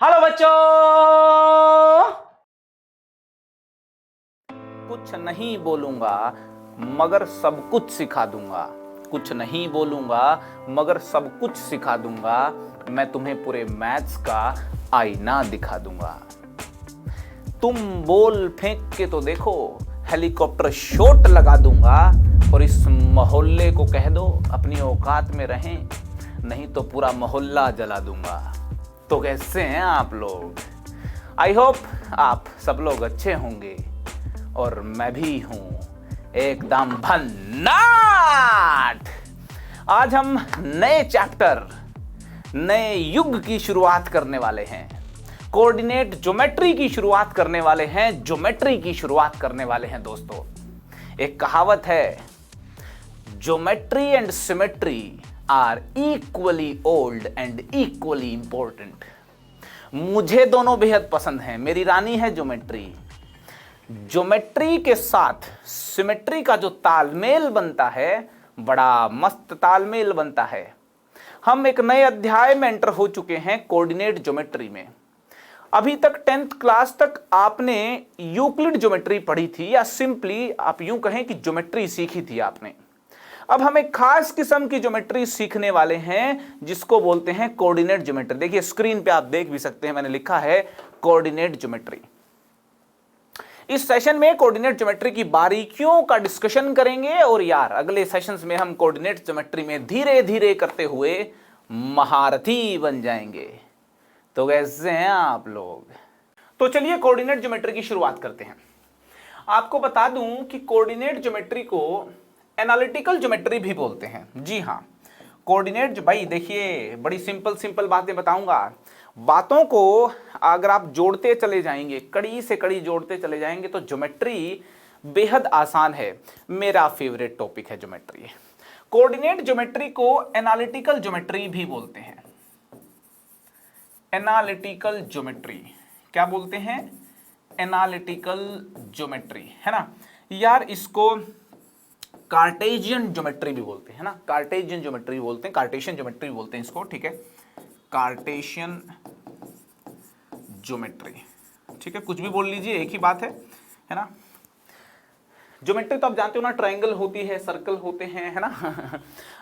Hello बच्चों, कुछ नहीं बोलूंगा मगर सब कुछ सिखा दूंगा। कुछ नहीं बोलूंगा मगर सब कुछ सिखा दूंगा। मैं तुम्हें पूरे मैथ्स का आईना दिखा दूंगा। तुम बॉल फेंक के तो देखो, हेलीकॉप्टर शॉट लगा दूंगा। और इस मोहल्ले को कह दो अपनी औकात में रहें, नहीं तो पूरा मोहल्ला जला दूंगा। तो कैसे हैं आप लोग? आई होप आप सब लोग अच्छे होंगे और मैं भी हूं एकदम भन्नाट। आज हम नए चैप्टर, नए युग की शुरुआत करने वाले हैं। कोऑर्डिनेट ज्योमेट्री की शुरुआत करने वाले हैं। ज्योमेट्री की शुरुआत करने वाले हैं दोस्तों। एक कहावत है, geometry and symmetry are equally old and equally important. मुझे दोनों बेहद पसंद हैं। मेरी रानी है ज्योमेट्री। ज्योमेट्री के साथ सिमेट्री का जो तालमेल बनता है, बड़ा मस्त तालमेल बनता है। हम एक नए अध्याय में एंटर हो चुके हैं कोऑर्डिनेट ज्योमेट्री में। अभी तक 10th क्लास तक आपने यूक्लिड ज्योमेट्री पढ़ी थी, या सिंपली आप यूं कहें कि ज्योमेट्री सीखी थी आपने। अब हम एक खास किस्म की ज्योमेट्री सीखने वाले हैं जिसको बोलते हैं कोऑर्डिनेट ज्योमेट्री। देखिए स्क्रीन पे आप देख भी सकते हैं, मैंने लिखा है कोऑर्डिनेट ज्योमेट्री। इस सेशन में कोऑर्डिनेट ज्योमेट्री की बारीकियों का डिस्कशन करेंगे और यार अगले सेशंस में हम कोऑर्डिनेट ज्योमेट्री में धीरे धीरे करते हुए महारथी बन जाएंगे। तो कैसे हैं आप लोग? तो चलिए कोऑर्डिनेट ज्योमेट्री की शुरुआत करते हैं। आपको बता दूं कि कोऑर्डिनेट ज्योमेट्री को एनालिटिकल ज्योमेट्री भी बोलते हैं। जी हाँ, कोऑर्डिनेट, भाई देखिए बड़ी सिंपल बातें बताऊंगा। बातों को अगर आप जोड़ते चले जाएंगे, कड़ी से कड़ी जोड़ते चले जाएंगे, तो ज्योमेट्री बेहद आसान है। मेरा फेवरेट टॉपिक है ज्योमेट्री। कोऑर्डिनेट ज्योमेट्री को एनालिटिकल ज्योमेट्री भी बोलते हैं। एनालिटिकल ज्योमेट्री क्या बोलते हैं? एनालिटिकल ज्योमेट्री, है ना यार। इसको कार्टेशियन ज्योमेट्री भी बोलते हैं ना, कार्टेशियन ज्योमेट्री बोलते हैं, कार्टेशियन ज्योमेट्री बोलते हैं इसको, ठीक है। कार्टेशियन ज्योमेट्री, ठीक है, कुछ भी बोल लीजिए, एक ही बात है ना। ज्योमेट्री तो आप जानते हो ना, ट्रायंगल होती है, सर्कल होते हैं, है ना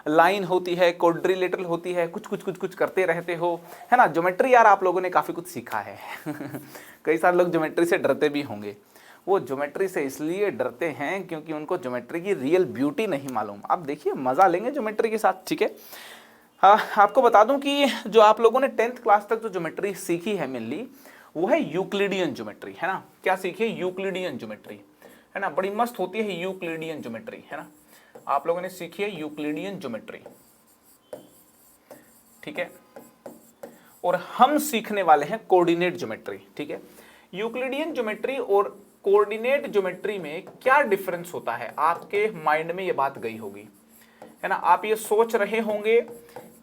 लाइन होती है, क्वाड्रिलेटरल होती है, कुछ करते रहते हो, है ना। ज्योमेट्री यार आप लोगों ने काफी कुछ सीखा है कई सारे लोग ज्योमेट्री से डरते भी होंगे। वो ज्योमेट्री से इसलिए डरते हैं क्योंकि उनको ज्योमेट्री की रियल ब्यूटी नहीं मालूम। आप देखिए मजा लेंगे ज्योमेट्री के साथ, ठीक है। आपको बता दूं कि जो आप लोगों ने 10th क्लास तक जो ज्योमेट्री सीखी है मेनली, वो है यूक्लिडियन ज्योमेट्री, है ना। क्या सीखी है? यूक्लिडियन ज्योमेट्री, है ना। बड़ी मस्त होती है यूक्लिडियन ज्योमेट्री, है ना। आप लोगों ने सीखी है यूक्लिडियन ज्योमेट्री, ठीक है। और हम सीखने वाले हैं कोऑर्डिनेट ज्योमेट्री, ठीक है। यूक्लिडियन ज्योमेट्री और कोऑर्डिनेट ज्योमेट्री में क्या डिफरेंस होता है? आपके माइंड में ये बात गई होगी, है ना। आप ये सोच रहे होंगे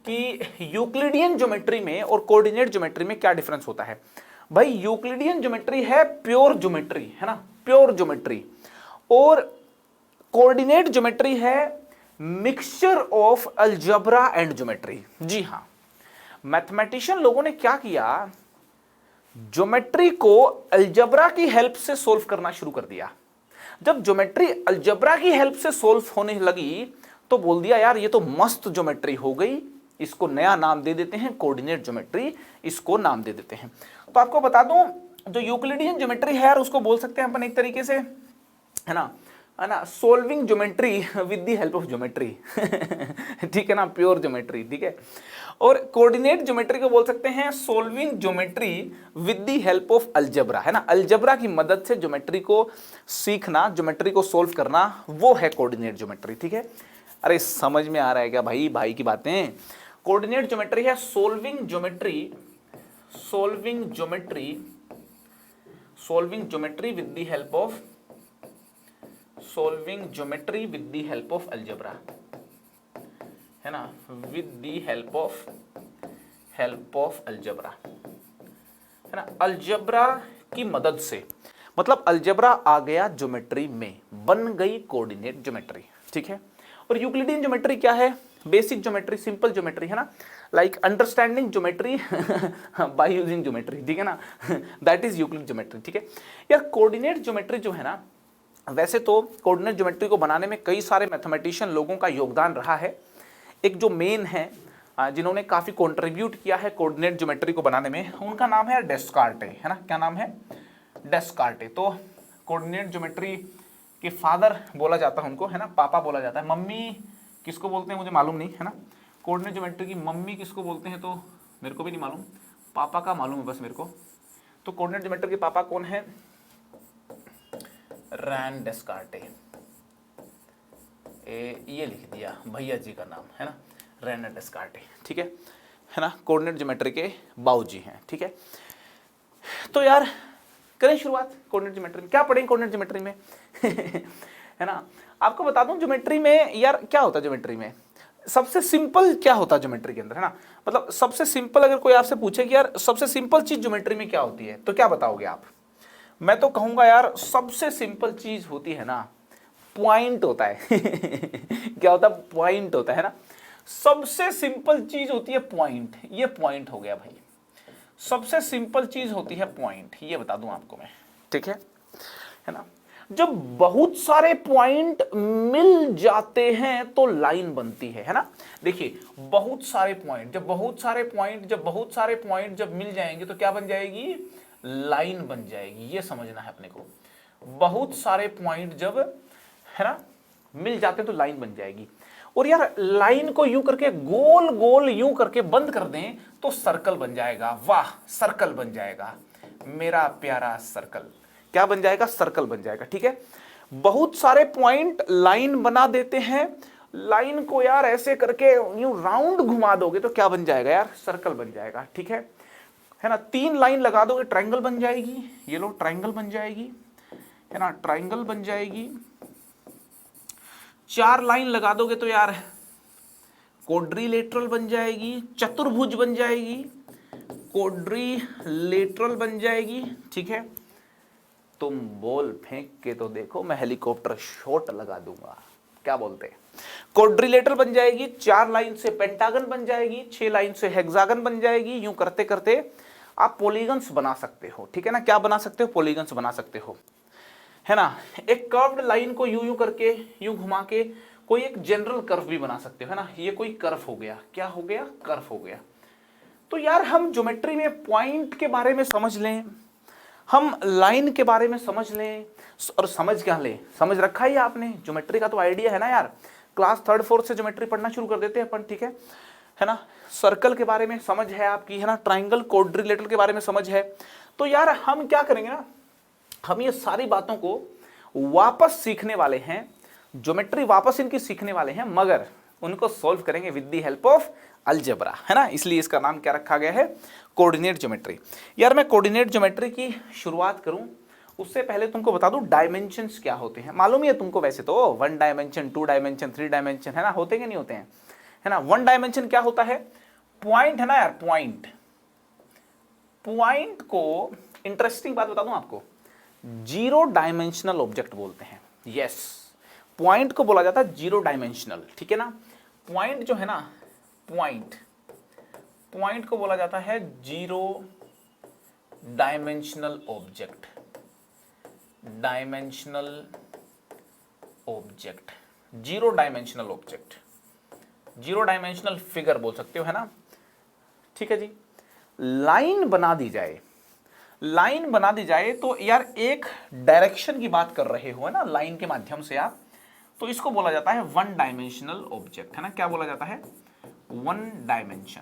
कि यूक्लिडियन ज्योमेट्री में और कोऑर्डिनेट ज्योमेट्री में क्या डिफरेंस होता है। भाई यूक्लिडियन ज्योमेट्री है प्योर ज्योमेट्री, है ना, प्योर ज्योमेट्री। और कोऑर्डिनेट ज्योमेट्री है mixture of algebra and geometry. जी हाँ, मैथमेटिशियन लोगों ने क्या किया, ज्योमेट्री को अलजेब्रा की हेल्प से सोल्व करना शुरू कर दिया। जब ज्योमेट्री अलजेब्रा की हेल्प से सोल्व होने लगी तो बोल दिया यार ये तो मस्त ज्योमेट्री हो गई, इसको नया नाम दे देते हैं कोऑर्डिनेट ज्योमेट्री, इसको नाम दे देते हैं। तो आपको बता दूं, जो यूक्लिडियन ज्योमेट्री है यार उसको बोल सकते हैं अपन एक तरीके से, है ना, solving geometry with the help of geometry ठीक है ना, प्योर ज्योमेट्री, ठीक है। और कोऑर्डिनेट ज्योमेट्री को बोल सकते हैं solving geometry with the help of algebra, है ना। अलजेब्रा की मदद से ज्योमेट्री को सीखना, ज्योमेट्री को सोल्व करना, वो है कोऑर्डिनेट ज्योमेट्री, ठीक है। अरे समझ में आ रहा है क्या भाई? भाई की बातें। कोऑर्डिनेट ज्योमेट्री है solving geometry with the help of solving geometry with the help of algebra, है ना, with the help of algebra, है ना। अलजेब्रा की मदद से, मतलब अलजेब्रा आ गया ज्योमेट्री में, बन गई कोऑर्डिनेट ज्योमेट्री, ठीक है। और यूक्लिडियन ज्योमेट्री क्या है? बेसिक ज्योमेट्री, सिंपल ज्योमेट्री, है ना। Like understanding geometry by using geometry, ठीक है ना, दैट इज यूक्लिड ज्योमेट्री, ठीक है। यार कोऑर्डिनेट ज्योमेट्री जो है ना, वैसे तो कोऑर्डिनेट ज्योमेट्री को बनाने में कई सारे मैथमेटिशियन लोगों का योगदान रहा है। एक जो मेन है जिन्होंने काफी कंट्रीब्यूट किया है कोऑर्डिनेट ज्योमेट्री को बनाने में, उनका नाम है डेस्कार्टे, है ना, क्या नाम है, डेस्कार्टे। तो कोऑर्डिनेट ज्योमेट्री के फादर बोला जाता है उनको, है ना, पापा बोला जाता है। मम्मी किसको बोलते हैं मुझे मालूम नहीं, है ना, कोऑर्डिनेट ज्योमेट्री की मम्मी किसको बोलते हैं तो मेरे को भी नहीं मालूम, पापा का मालूम है बस मेरे को। तो कोऑर्डिनेट ज्योमेट्री के पापा कौन है, रैन डेस्कार्टे, ये लिख दिया भैया जी का नाम, है ना, रैन डेस्कार्टे, ठीक है ना, कोऑर्डिनेट ज्योमेट्री के बाबूजी हैं, ठीक है। तो यार करें शुरुआत कोऑर्डिनेट ज्योमेट्री में, क्या पढ़ेंगे कोऑर्डिनेट ज्योमेट्री में है ना। आपको बता दूं ज्योमेट्री में यार क्या होता है, ज्योमेट्री में सबसे सिंपल क्या होता है ज्योमेट्री के अंदर, है ना, मतलब सबसे सिंपल अगर कोई आपसे पूछे कि यार सबसे सिंपल चीज ज्योमेट्री में क्या होती है, तो क्या बताओगे आप। मैं तो कहूंगा यार सबसे सिंपल चीज होती है ना, पॉइंट होता है क्या होता है, पॉइंट होता है ना, सबसे सिंपल चीज होती है पॉइंट। ये पॉइंट हो गया भाई, सबसे सिंपल चीज होती है पॉइंट, ये बता दूं आपको मैं, ठीक है ना। जब बहुत सारे पॉइंट मिल जाते हैं तो लाइन बनती है ना। देखिए बहुत सारे पॉइंट, जब बहुत सारे पॉइंट जब मिल जाएंगे तो क्या बन जाएगी, लाइन बन जाएगी, ये समझना है अपने को। बहुत सारे पॉइंट जब, है ना, मिल जाते हैं तो लाइन बन जाएगी। और यार लाइन को यूं करके गोल गोल यूं करके बंद कर दें तो सर्कल बन जाएगा। वाह, सर्कल बन जाएगा मेरा प्यारा सर्कल, क्या बन जाएगा, सर्कल बन जाएगा, ठीक है। बहुत सारे पॉइंट लाइन बना देते हैं, लाइन को यार ऐसे करके यूं राउंड घुमा दोगे तो क्या बन जाएगा यार, सर्कल बन जाएगा, ठीक है ना। 3 लाइन लगा दोगे ट्रायंगल बन जाएगी, ये लो ट्रायंगल बन जाएगी, है ना, ट्रायंगल बन जाएगी। 4 लाइन लगा दोगे तो यार क्वाड्रिलेटरल बन जाएगी, चतुर्भुज बन जाएगी, क्वाड्रिलेटरल बन जाएगी, ठीक है। तुम बॉल फेंक के तो देखो, मैं हेलीकॉप्टर शॉट लगा दूंगा, क्या बोलते हैं। क्वाड्रिलेटरल बन जाएगी, 4 लाइन से पेंटागन बन जाएगी, 6 लाइन से हेक्सागन बन जाएगी। यूं करते करते आप पॉलीगन्स बना सकते हो, ठीक है ना, क्या बना सकते हो, पॉलीगन्स बना सकते हो, है ना। एक कर्व्ड लाइन को यूं यूं करके यूं घुमा के कोई एक जनरल कर्व भी बना सकते हो, है ना। ये कोई कर्व हो गया, क्या हो गया, कर्व हो गया। तो यार हम ज्योमेट्री में पॉइंट के बारे में समझ लें, हम लाइन के बारे में समझ लें, और समझ क्या लें, समझ रखा ही आपने, ज्योमेट्री का तो आइडिया है ना यार। क्लास 3rd 4th से ज्योमेट्री पढ़ना शुरू कर देते हैं अपन, ठीक है ना। सर्कल के बारे में समझ है आपकी, है ना, ट्राइंगल क्वाड्रिलेटरल के बारे में समझ है। तो यार हम क्या करेंगे ना, हम ये सारी बातों को वापस सीखने वाले हैं, ज्योमेट्री वापस इनकी सीखने वाले हैं, मगर उनको सॉल्व करेंगे with the help of algebra, है ना। इसलिए इसका नाम क्या रखा गया है, कोऑर्डिनेट ज्योमेट्री। यार मैं कोऑर्डिनेट ज्योमेट्री की शुरुआत करूं उससे पहले तुमको बता दूं डायमेंशंस क्या होते हैं। मालूम ही है तुमको वैसे तो, 1 डायमेंशन, 2 डायमेंशन, 3 डायमेंशन, है ना, होते कि नहीं होते हैं, है ना। 1 डायमेंशन क्या होता है, पॉइंट, है ना यार, पॉइंट। पॉइंट को इंटरेस्टिंग बात बता दूं आपको, 0 डायमेंशनल ऑब्जेक्ट बोलते हैं। यस, पॉइंट को बोला जाता है 0 डायमेंशनल, ठीक है ना। पॉइंट जो है ना, पॉइंट को बोला जाता है 0 dimensional object, dimensional object, 0 dimensional object, 0 dimensional figure बोल सकते हो, है ना, ठीक है जी। लाइन बना दी जाए, लाइन बना दी जाए तो यार एक डायरेक्शन की बात कर रहे हो, है ना, लाइन के माध्यम से आप, तो इसको बोला जाता है 1 डायमेंशनल ऑब्जेक्ट, है ना। क्या बोला जाता है, 1 डायमेंशन,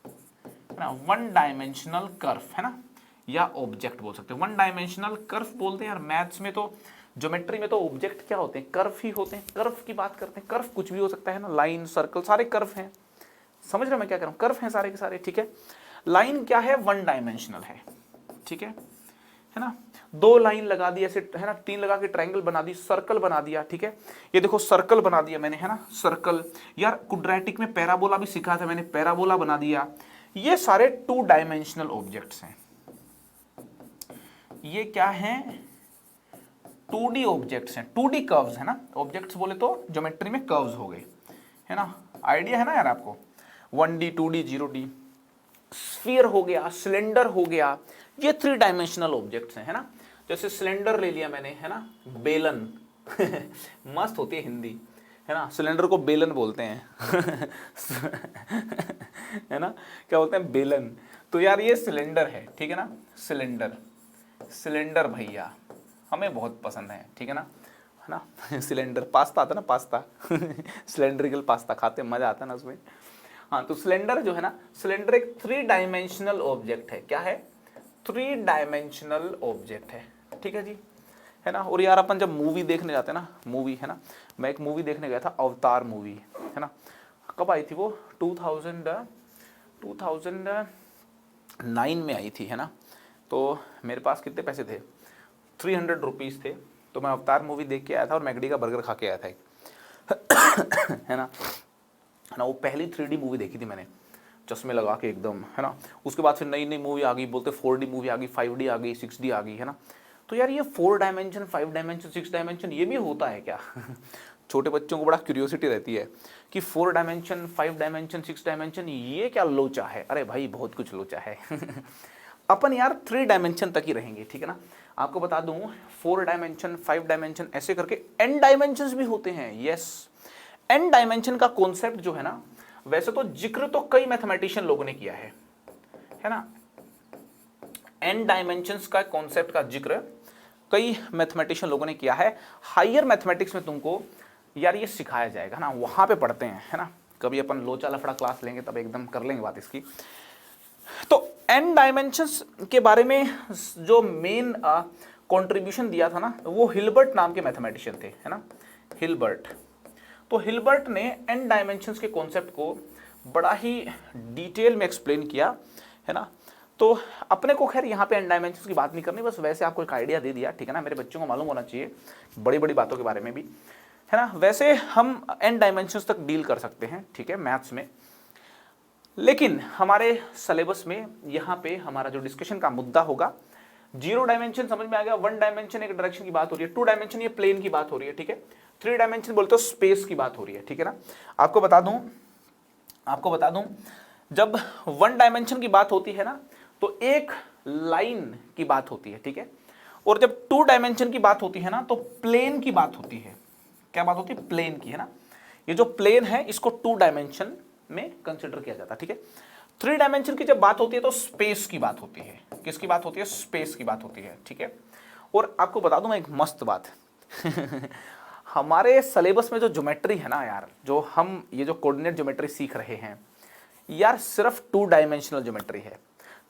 है ना, 1 डायमेंशनल कर्व, है ना, या ऑब्जेक्ट बोल सकते हैं। 1 डायमेंशनल कर्व बोलते हैं यार। मैथ्स में तो, ज्योमेट्री में तो ऑब्जेक्ट क्या होते हैं, कर्व ही होते हैं। कर्व की बात करते हैं, कर्व कुछ भी हो सकता है ना, लाइन, सर्कल, सारे कर्व हैं। समझ रहे हो मैं क्या कर रहा हूं, कर्व हैं सारे के सारे, ठीक है। लाइन क्या है, 1 डायमेंशनल है, ठीक है ना। 2 लाइन लगा दी ऐसे, है ना, 3 लगा के ट्रायंगल बना दी, सर्कल बना दिया, ठीक है। ये देखो सर्कल बना दिया मैंने, है ना, सर्कल। यार क्वाड्रेटिक में पैराबोला भी सीखा था मैंने, पैराबोला बना दिया। ये सारे 2 डायमेंशनल ऑब्जेक्ट्स हैं। ये क्या हैं, 2D ऑब्जेक्ट्स हैं, 2D कर्व्स, है ना। ऑब्जेक्ट्स बोले तो ज्योमेट्री में कर्व्स हो गए, है ना, आइडिया है ना यार आपको। 1D 2D 0D। स्फीयर हो गया, सिलेंडर हो गया, ये 3 डायमेंशनल ऑब्जेक्ट्स हैं, है ना। जैसे सिलेंडर ले लिया मैंने, है ना, बेलन मस्त होती है हिंदी, है ना, सिलेंडर को बेलन बोलते हैं है ना, क्या बोलते हैं, बेलन। तो यार ये सिलेंडर है, ठीक है ना, सिलेंडर, सिलेंडर भैया हमें बहुत पसंद है, ठीक है ना सिलेंडर, पास्ता आता ना, पास्ता सिलेंड्रिकल पास्ता खाते मजा आता है ना उसमें। हाँ, तो सिलेंडर जो है ना, सिलेंडर एक 3 डायमेंशनल ऑब्जेक्ट है। क्या है? 3 डायमेंशनल ऑब्जेक्ट है, ठीक है जी, है ना। और यार अपन जब मूवी देखने जाते हैं ना, मूवी, है ना, मैं एक मूवी देखने गया था, अवतार मूवी, है ना। कब आई थी वो? 2009 में आई थी, है ना। तो मेरे पास कितने पैसे थे? 300 रुपीज़ थे। तो मैं अवतार मूवी देख के आया था और मैकडी का बर्गर खा के आया था एक है ना। वो पहली 3D मूवी देखी थी मैंने, चश्मे लगा के एकदम, है ना। उसके बाद फिर नई नई मूवी आ गई, बोलते 4D मूवी आ गई, 5D आ गई, 6D आ गई, है ना। तो यार ये 4 डायमेंशन, 5 डायमेंशन, 6 डायमेंशन ये भी होता है क्या छोटे बच्चों को बड़ा क्यूरियोसिटी रहती है कि 4 डायमेंशन, 5 डायमेंशन, 6 डायमेंशन ये क्या लोचा है। अरे भाई बहुत कुछ लोचा है अपन यार 3 डायमेंशन तक ही रहेंगे, ठीक है ना। आपको बता दूं 4 डायमेंशन, 5 डायमेंशन ऐसे करके n डायमेंशंस भी होते हैं। यस, n डायमेंशन का कॉन्सेप्ट जो है ना, वैसे तो जिक्र तो कई मैथमेटिशियन लोगों ने किया है ना। n डायमेंशंस का कॉन्सेप्ट का जिक्र कई मैथमेटिशियन लोगों ने किया है। हायर मैथमेटिक्स में तुमको यार ये सिखाया जाएगा ना, वहां पे पढ़ते हैं, है ना। कभी अपन लोचा लफड़ा क्लास लेंगे तब एकदम कर लेंगे बात इसकी। तो n डायमेंशंस के बारे में जो मेन कंट्रीब्यूशन दिया था ना, वो हिल्बर्ट नाम के मैथमेटिशियन थे, है ना, हिल्बर्ट। तो हिल्बर्ट ने n डायमेंशंस के कॉन्सेप्ट को बड़ा ही डिटेल में एक्सप्लेन किया, है ना। तो अपने को खैर यहाँ पे n डायमेंशंस की बात नहीं करनी, बस वैसे आपको एक आइडिया दे दिया, ठीक है ना। मेरे बच्चों को मालूम होना चाहिए बड़ी बड़ी बातों के बारे में भी, है ना। वैसे हम n डायमेंशंस तक डील कर सकते हैं, ठीक है, मैथ्स में। लेकिन हमारे सिलेबस में यहाँ पे हमारा जो डिस्कशन का मुद्दा होगा, 0 डायमेंशन समझ में आ गया, 1 डायमेंशन एक डायरेक्शन की बात हो रही है, 2 डायमेंशन ये प्लेन की बात हो रही है, ठीक है, 3 डायमेंशन बोलते हो स्पेस की बात हो रही है, ठीक है ना। आपको बता दूं जब 1 डायमेंशन की बात होती है ना, तो एक लाइन की बात होती है, ठीक है। और जब 2 डायमेंशन की बात होती है ना, तो प्लेन की बात होती है। क्या बात होती है? प्लेन की, है ना। ये जो प्लेन है इसको 2 डायमेंशन में कंसिडर किया जाता है, ठीक है। 3 डायमेंशन की जब बात होती है तो स्पेस की बात होती है। किसकी बात होती है? स्पेस की बात होती है, ठीक है। और आपको बता दूं मैं एक मस्त बात हमारे सिलेबस में जो ज्योमेट्री है ना यार, जो हम ये जो कोऑर्डिनेट ज्योमेट्री सीख रहे हैं यार, सिर्फ 2 डायमेंशनल ज्योमेट्री है।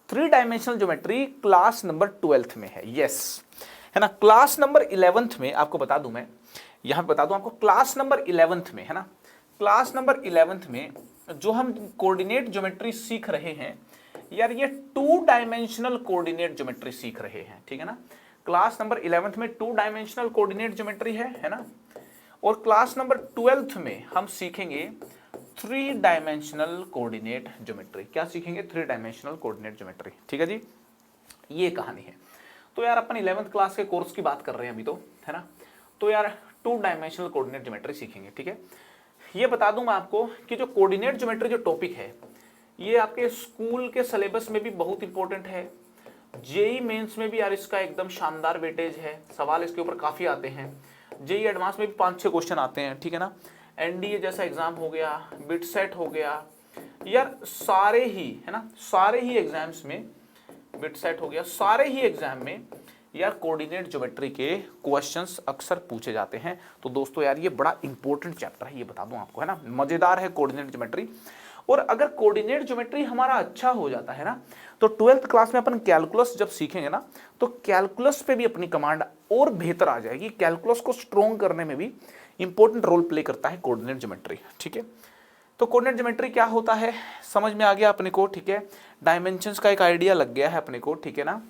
3 dimensional geometry class number 12th में है, यस, है ना। क्लास नंबर 11th में आपको बता दूं, मैं यहां पे बता दूं आपको, क्लास नंबर 11th में, है ना, क्लास नंबर 11th में जो हम कोऑर्डिनेट ज्योमेट्री सीख रहे हैं यार, ये 2 डायमेंशनल कोऑर्डिनेट ज्योमेट्री सीख रहे हैं, ठीक है ना। क्लास नंबर 11th में 2 डायमेंशनल कोऑर्डिनेट ज्योमेट्री है ना। और क्लास नंबर 12th में हम सीखेंगे 3 डायमेंशनल कोऑर्डिनेट ज्योमेट्री। क्या सीखेंगे? 3 डायमेंशनल कोऑर्डिनेट ज्योमेट्री, ठीक है जी, ये कहानी है। तो यार अपन 11th क्लास के कोर्स की बात कर रहे हैं अभी, तो है ना। तो यार 2 डायमेंशनल कोऑर्डिनेट ज्योमेट्री सीखेंगे, ठीक है। ये बता दूं मैं आपको कि जो कोऑर्डिनेट ज्योमेट्री जो टॉपिक है, ये आपके स्कूल के सिलेबस में भी बहुत इंपॉर्टेंट है। जेई मेंस में भी यार इसका एकदम शानदार वेटेज है, सवाल इसके ऊपर काफी आते हैं। जेई एडवांस में भी 5-6 क्वेश्चन आते हैं, ठीक है ना। एनडीए जैसा एग्जाम हो गया, बिट सेट हो गया, यार सारे ही, है ना, सारे ही एग्जाम्स में, बिट सेट हो गया, सारे ही एग्जाम में यार कोऑर्डिनेट ज्योमेट्री के क्वेश्चंस अक्सर पूछे जाते हैं। तो दोस्तों यार ये बड़ा इंपॉर्टेंट चैप्टर है, ये बता दूं आपको, है ना, मजेदार है कोऑर्डिनेट ज्योमेट्री। और अगर कोऑर्डिनेट ज्योमेट्री हमारा अच्छा हो जाता है ना, तो 12th क्लास में अपन कैलकुलस जब सीखेंगे ना, तो कैलकुलस पे भी अपनी कमांड और बेहतर आ जाएगी। कैलकुलस को स्ट्रॉन्ग करने में भी इंपॉर्टेंट रोल प्ले करता है कोऑर्डिनेट ज्योमेट्री, ठीक है। तो कोऑर्डिनेट ज्योमेट्री क्या होता है समझ में आ गया अपने को, ठीक है। डायमेंशंस का एक आइडिया लग गया है अपने को, ठीक है ना,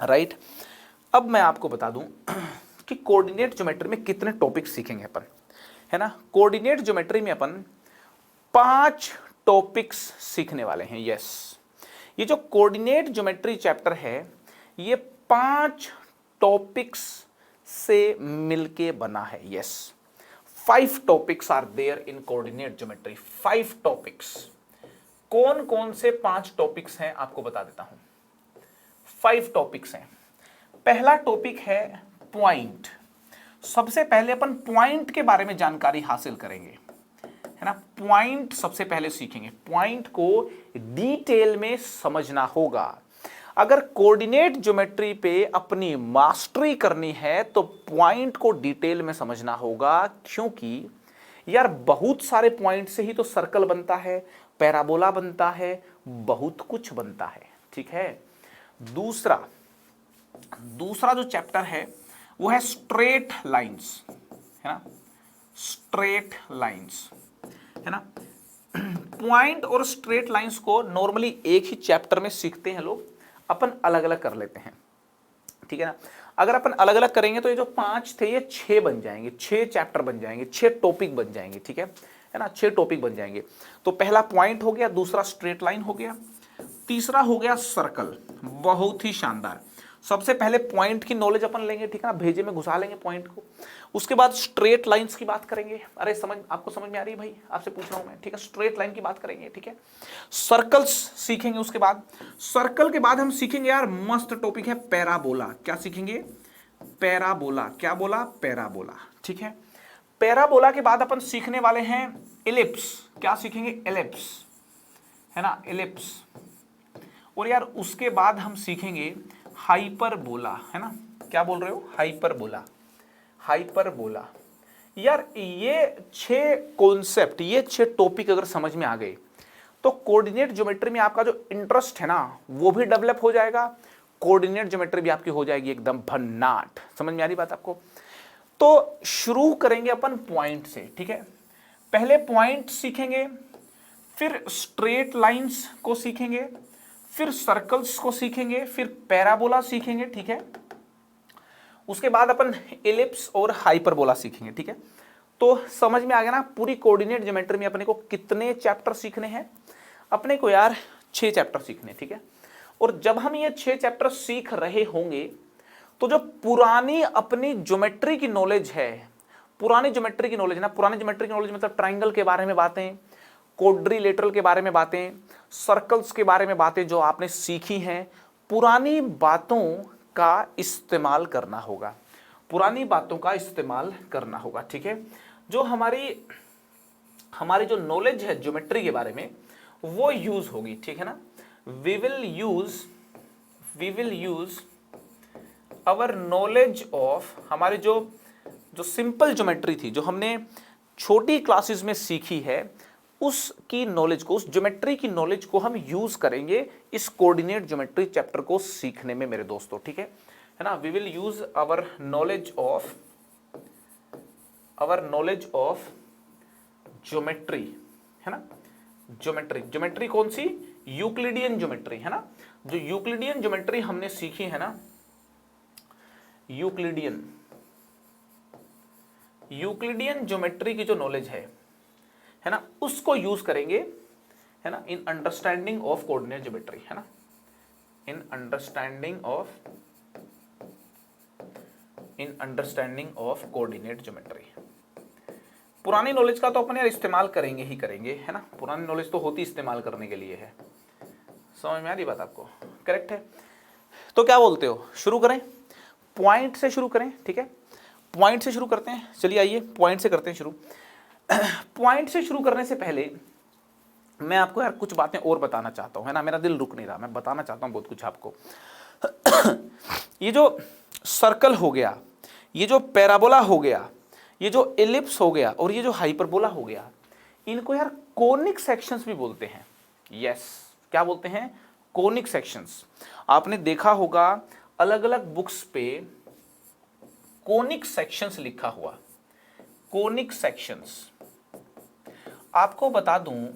राइट। अब मैं आपको बता दूं कि कोऑर्डिनेट ज्योमेट्री में कितने टॉपिक सीखेंगे अपन, है ना। कोऑर्डिनेट ज्योमेट्री में अपन 5 टॉपिक्स सीखने वाले हैं, यस। ये जो कोऑर्डिनेट ज्योमेट्री चैप्टर है, ये 5 टॉपिक्स से मिलके बना है, yes. 5 topics are there in coordinate geometry, 5 topics. कौन कौन से 5 टॉपिक्स हैं आपको बता देता हूं। 5 टॉपिक्स हैं। पहला टॉपिक है पॉइंट। सबसे पहले अपन पॉइंट के बारे में जानकारी हासिल करेंगे, है ना। पॉइंट सबसे पहले सीखेंगे। पॉइंट को डिटेल में समझना होगा। अगर कोऑर्डिनेट ज्योमेट्री पे अपनी मास्टरी करनी है तो पॉइंट को डिटेल में समझना होगा, क्योंकि यार बहुत सारे पॉइंट से ही तो सर्कल बनता है, पैराबोला बनता है, बहुत कुछ बनता है, ठीक है। दूसरा जो चैप्टर है वो है स्ट्रेट लाइंस, है ना, स्ट्रेट लाइंस, है ना। पॉइंट और स्ट्रेट लाइंस को नॉर्मली एक ही चैप्टर में सीखते हैं लोग, अपन अलग अलग कर लेते हैं, ठीक है ना। अगर अपन अलग अलग करेंगे तो ये जो 5 थे ये 6 बन जाएंगे, 6 चैप्टर बन जाएंगे, 6 टॉपिक बन जाएंगे, ठीक है ना, 6 टॉपिक बन जाएंगे। तो पहला पॉइंट हो गया, दूसरा स्ट्रेट लाइन हो गया, तीसरा हो गया सर्कल। बहुत ही शानदार। सबसे पहले पॉइंट की नॉलेज अपन लेंगे, ठीक है ना, भेजे में घुसा लेंगे पॉइंट को। उसके बाद स्ट्रेट लाइंस की बात करेंगे। अरे आपको समझ में आ रही है भाई, आपसे पूछ रहा हूं मैं, ठीक है। स्ट्रेट लाइन की बात करेंगे, ठीक है। सर्कल्स सीखेंगे। उसके बाद सर्कल के बाद हम सीखेंगे यार मस्त टॉपिक है पैराबोला। क्या सीखेंगे? पैराबोला। क्या बोला? पैराबोला, ठीक है। पैराबोला के बाद अपन सीखने वाले हैं एलिप्स। क्या सीखेंगे? एलिप्स, है ना, एलिप्स। और यार उसके बाद हम सीखेंगे हाइपरबोला, है ना। क्या बोल रहे हो? Hyperbola, hyperbola. यार ये 6 कॉन्सेप्ट, ये 6 टॉपिक अगर समझ में आ गए तो कोऑर्डिनेट ज्योमेट्री में आपका जो इंटरेस्ट है ना वो भी डेवलप हो जाएगा। कोऑर्डिनेट ज्योमेट्री भी आपकी हो जाएगी एकदम भन्नाट। समझ में आ रही बात आपको? तो शुरू करेंगे अपन पॉइंट से, ठीक है। पहले पॉइंट सीखेंगे, फिर स्ट्रेट लाइंस को सीखेंगे, फिर सर्कल्स को सीखेंगे, फिर पैराबोला सीखेंगे, ठीक है। उसके बाद अपन एलिप्स और हाइपरबोला सीखेंगे, ठीक है। तो समझ में आ गया ना पूरी कोऑर्डिनेट ज्योमेट्री में अपने को कितने चैप्टर सीखने हैं? अपने को यार 6 चैप्टर सीखने, ठीक है। और जब हम ये 6 चैप्टर सीख रहे होंगे तो जो पुरानी अपनी ज्योमेट्री की नॉलेज है, पुरानी ज्योमेट्री की नॉलेज ना, पुरानी ज्योमेट्री की नॉलेज मतलब ट्राइंगल के बारे में बातें, क्वाड्रिलेटरल के बारे में बातें, सर्कल्स के बारे में बातें जो आपने सीखी हैं, पुरानी बातों का इस्तेमाल करना होगा, पुरानी बातों का इस्तेमाल करना होगा, ठीक है। जो हमारी जो नॉलेज है ज्योमेट्री के बारे में वो यूज होगी, ठीक है ना। We will use our knowledge of, हमारी जो सिंपल ज्योमेट्री थी जो हमने छोटी क्लासेस में सीखी है, उसकी नॉलेज को, उस ज्योमेट्री की नॉलेज को हम यूज करेंगे इस कोऑर्डिनेट ज्योमेट्री चैप्टर को सीखने में मेरे दोस्तों, ठीक है ना। We will use our knowledge of geometry, है ना। ज्योमेट्री कौन सी? यूक्लिडियन ज्योमेट्री, है ना। जो यूक्लिडियन ज्योमेट्री हमने सीखी है ना, यूक्लिडियन ज्योमेट्री की जो नॉलेज है ना, उसको यूज करेंगे, है ना, in understanding of coordinate geometry, है ना, in understanding of coordinate geometry. पुरानी नॉलेज का तो अपन यार इस्तेमाल करेंगे ही करेंगे, है ना। पुरानी नॉलेज तो होती इस्तेमाल करने के लिए है। समझ में आ रही बात आपको? करेक्ट है। तो क्या बोलते हो, शुरू करें? पॉइंट से शुरू करें, ठीक है। पॉइंट से शुरू करते हैं। चलिए आइए पॉइंट से करते हैं शुरू। पॉइंट से शुरू करने से पहले मैं आपको यार कुछ बातें और बताना चाहता हूं, है ना। मेरा दिल रुक नहीं रहा, मैं बताना चाहता हूं बहुत कुछ आपको। ये जो सर्कल हो गया, ये जो पैराबोला हो गया, ये जो एलिप्स हो गया और ये जो हाइपरबोला हो गया, इनको यार कोनिक सेक्शंस भी बोलते हैं। यस, क्या बोलते हैं? Conic sections. आपने देखा होगा अलग अलग बुक्स पे कोनिक सेक्शंस लिखा हुआ, कोनिक सेक्शंस। आपको बता दूं,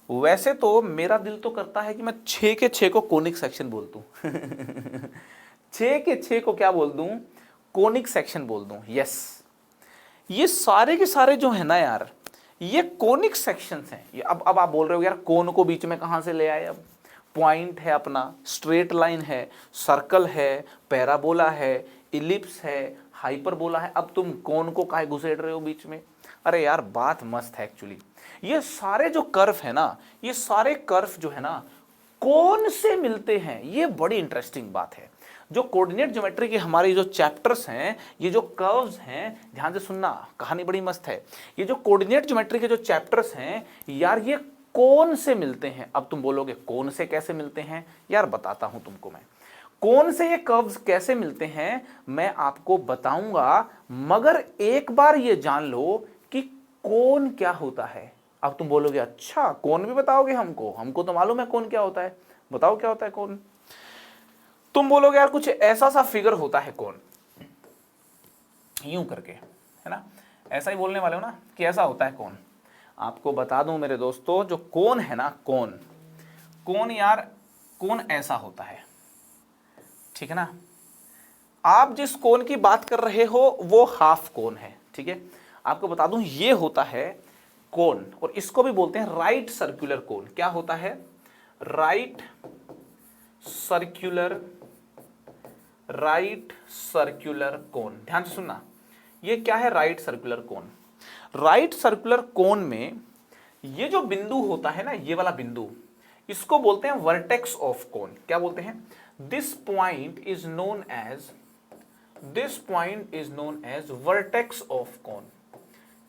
वैसे तो मेरा दिल तो करता है कि मैं 6 के 6 को कोनिक सेक्शन बोल दूं। 6 के 6 को क्या बोल दूं? कोनिक सेक्शन बोल दूं। यस, ये सारे के सारे जो है ना यार, ये कोनिक सेक्शंस हैं। ये अब आप बोल रहे हो यार कोन को बीच में कहां से ले आए? अब पॉइंट है अपना, स्ट्रेट लाइन है, सर्कल है, पैराबोला है, इलिप्स है, हाइपरबोला है, अब तुम कोन को काहे घुसेड़ रहे हो बीच में? अरे यार बात मस्त है एक्चुअली। ये सारे जो कर्व है ना, ये सारे कर्व जो है ना कौन से मिलते हैं, ये बड़ी इंटरेस्टिंग बात है। जो कोऑर्डिनेट ज्योमेट्री के हमारे जो चैप्टर्स हैं, ये जो कर्व्स हैं, ध्यान से सुनना, कहानी बड़ी मस्त है। ये जो कोऑर्डिनेट ज्योमेट्री के जो चैप्टर्स हैं यार, ये कौन से मिलते हैं। अब तुम बोलोगे कौन से कैसे मिलते हैं, यार बताता हूं तुमको मैं। कौन से ये कर्व्स कैसे मिलते हैं मैं आपको बताऊंगा, मगर एक बार ये जान लो कि कौन क्या होता है। अब तुम बोलोगे अच्छा कौन भी बताओगे हमको, हमको तो मालूम है कौन क्या होता है, बताओ क्या होता है कौन। तुम बोलोगे यार कुछ ऐसा सा फिगर होता है कौन, यूं करके, है ना, ऐसा ही बोलने वाले हो ना कि ऐसा होता है कौन। आपको बता दूं मेरे दोस्तों, जो कौन है ना, कौन, कौन यार, कौन ऐसा होता है, ठीक है ना। आप जिस कोन की बात कर रहे हो वो हाफ कोन है, ठीक है। आपको बता दूं ये होता है कोन, और इसको भी बोलते हैं राइट सर्कुलर कोन। क्या होता है, right circular, right circular cone. ध्यान से सुनना, ये क्या है right circular cone. Right circular cone में ये जो बिंदु होता है ना, ये वाला बिंदु, इसको बोलते हैं वर्टेक्स ऑफ कोन। क्या बोलते हैं, this point is known as, this point is known as vertex of cone.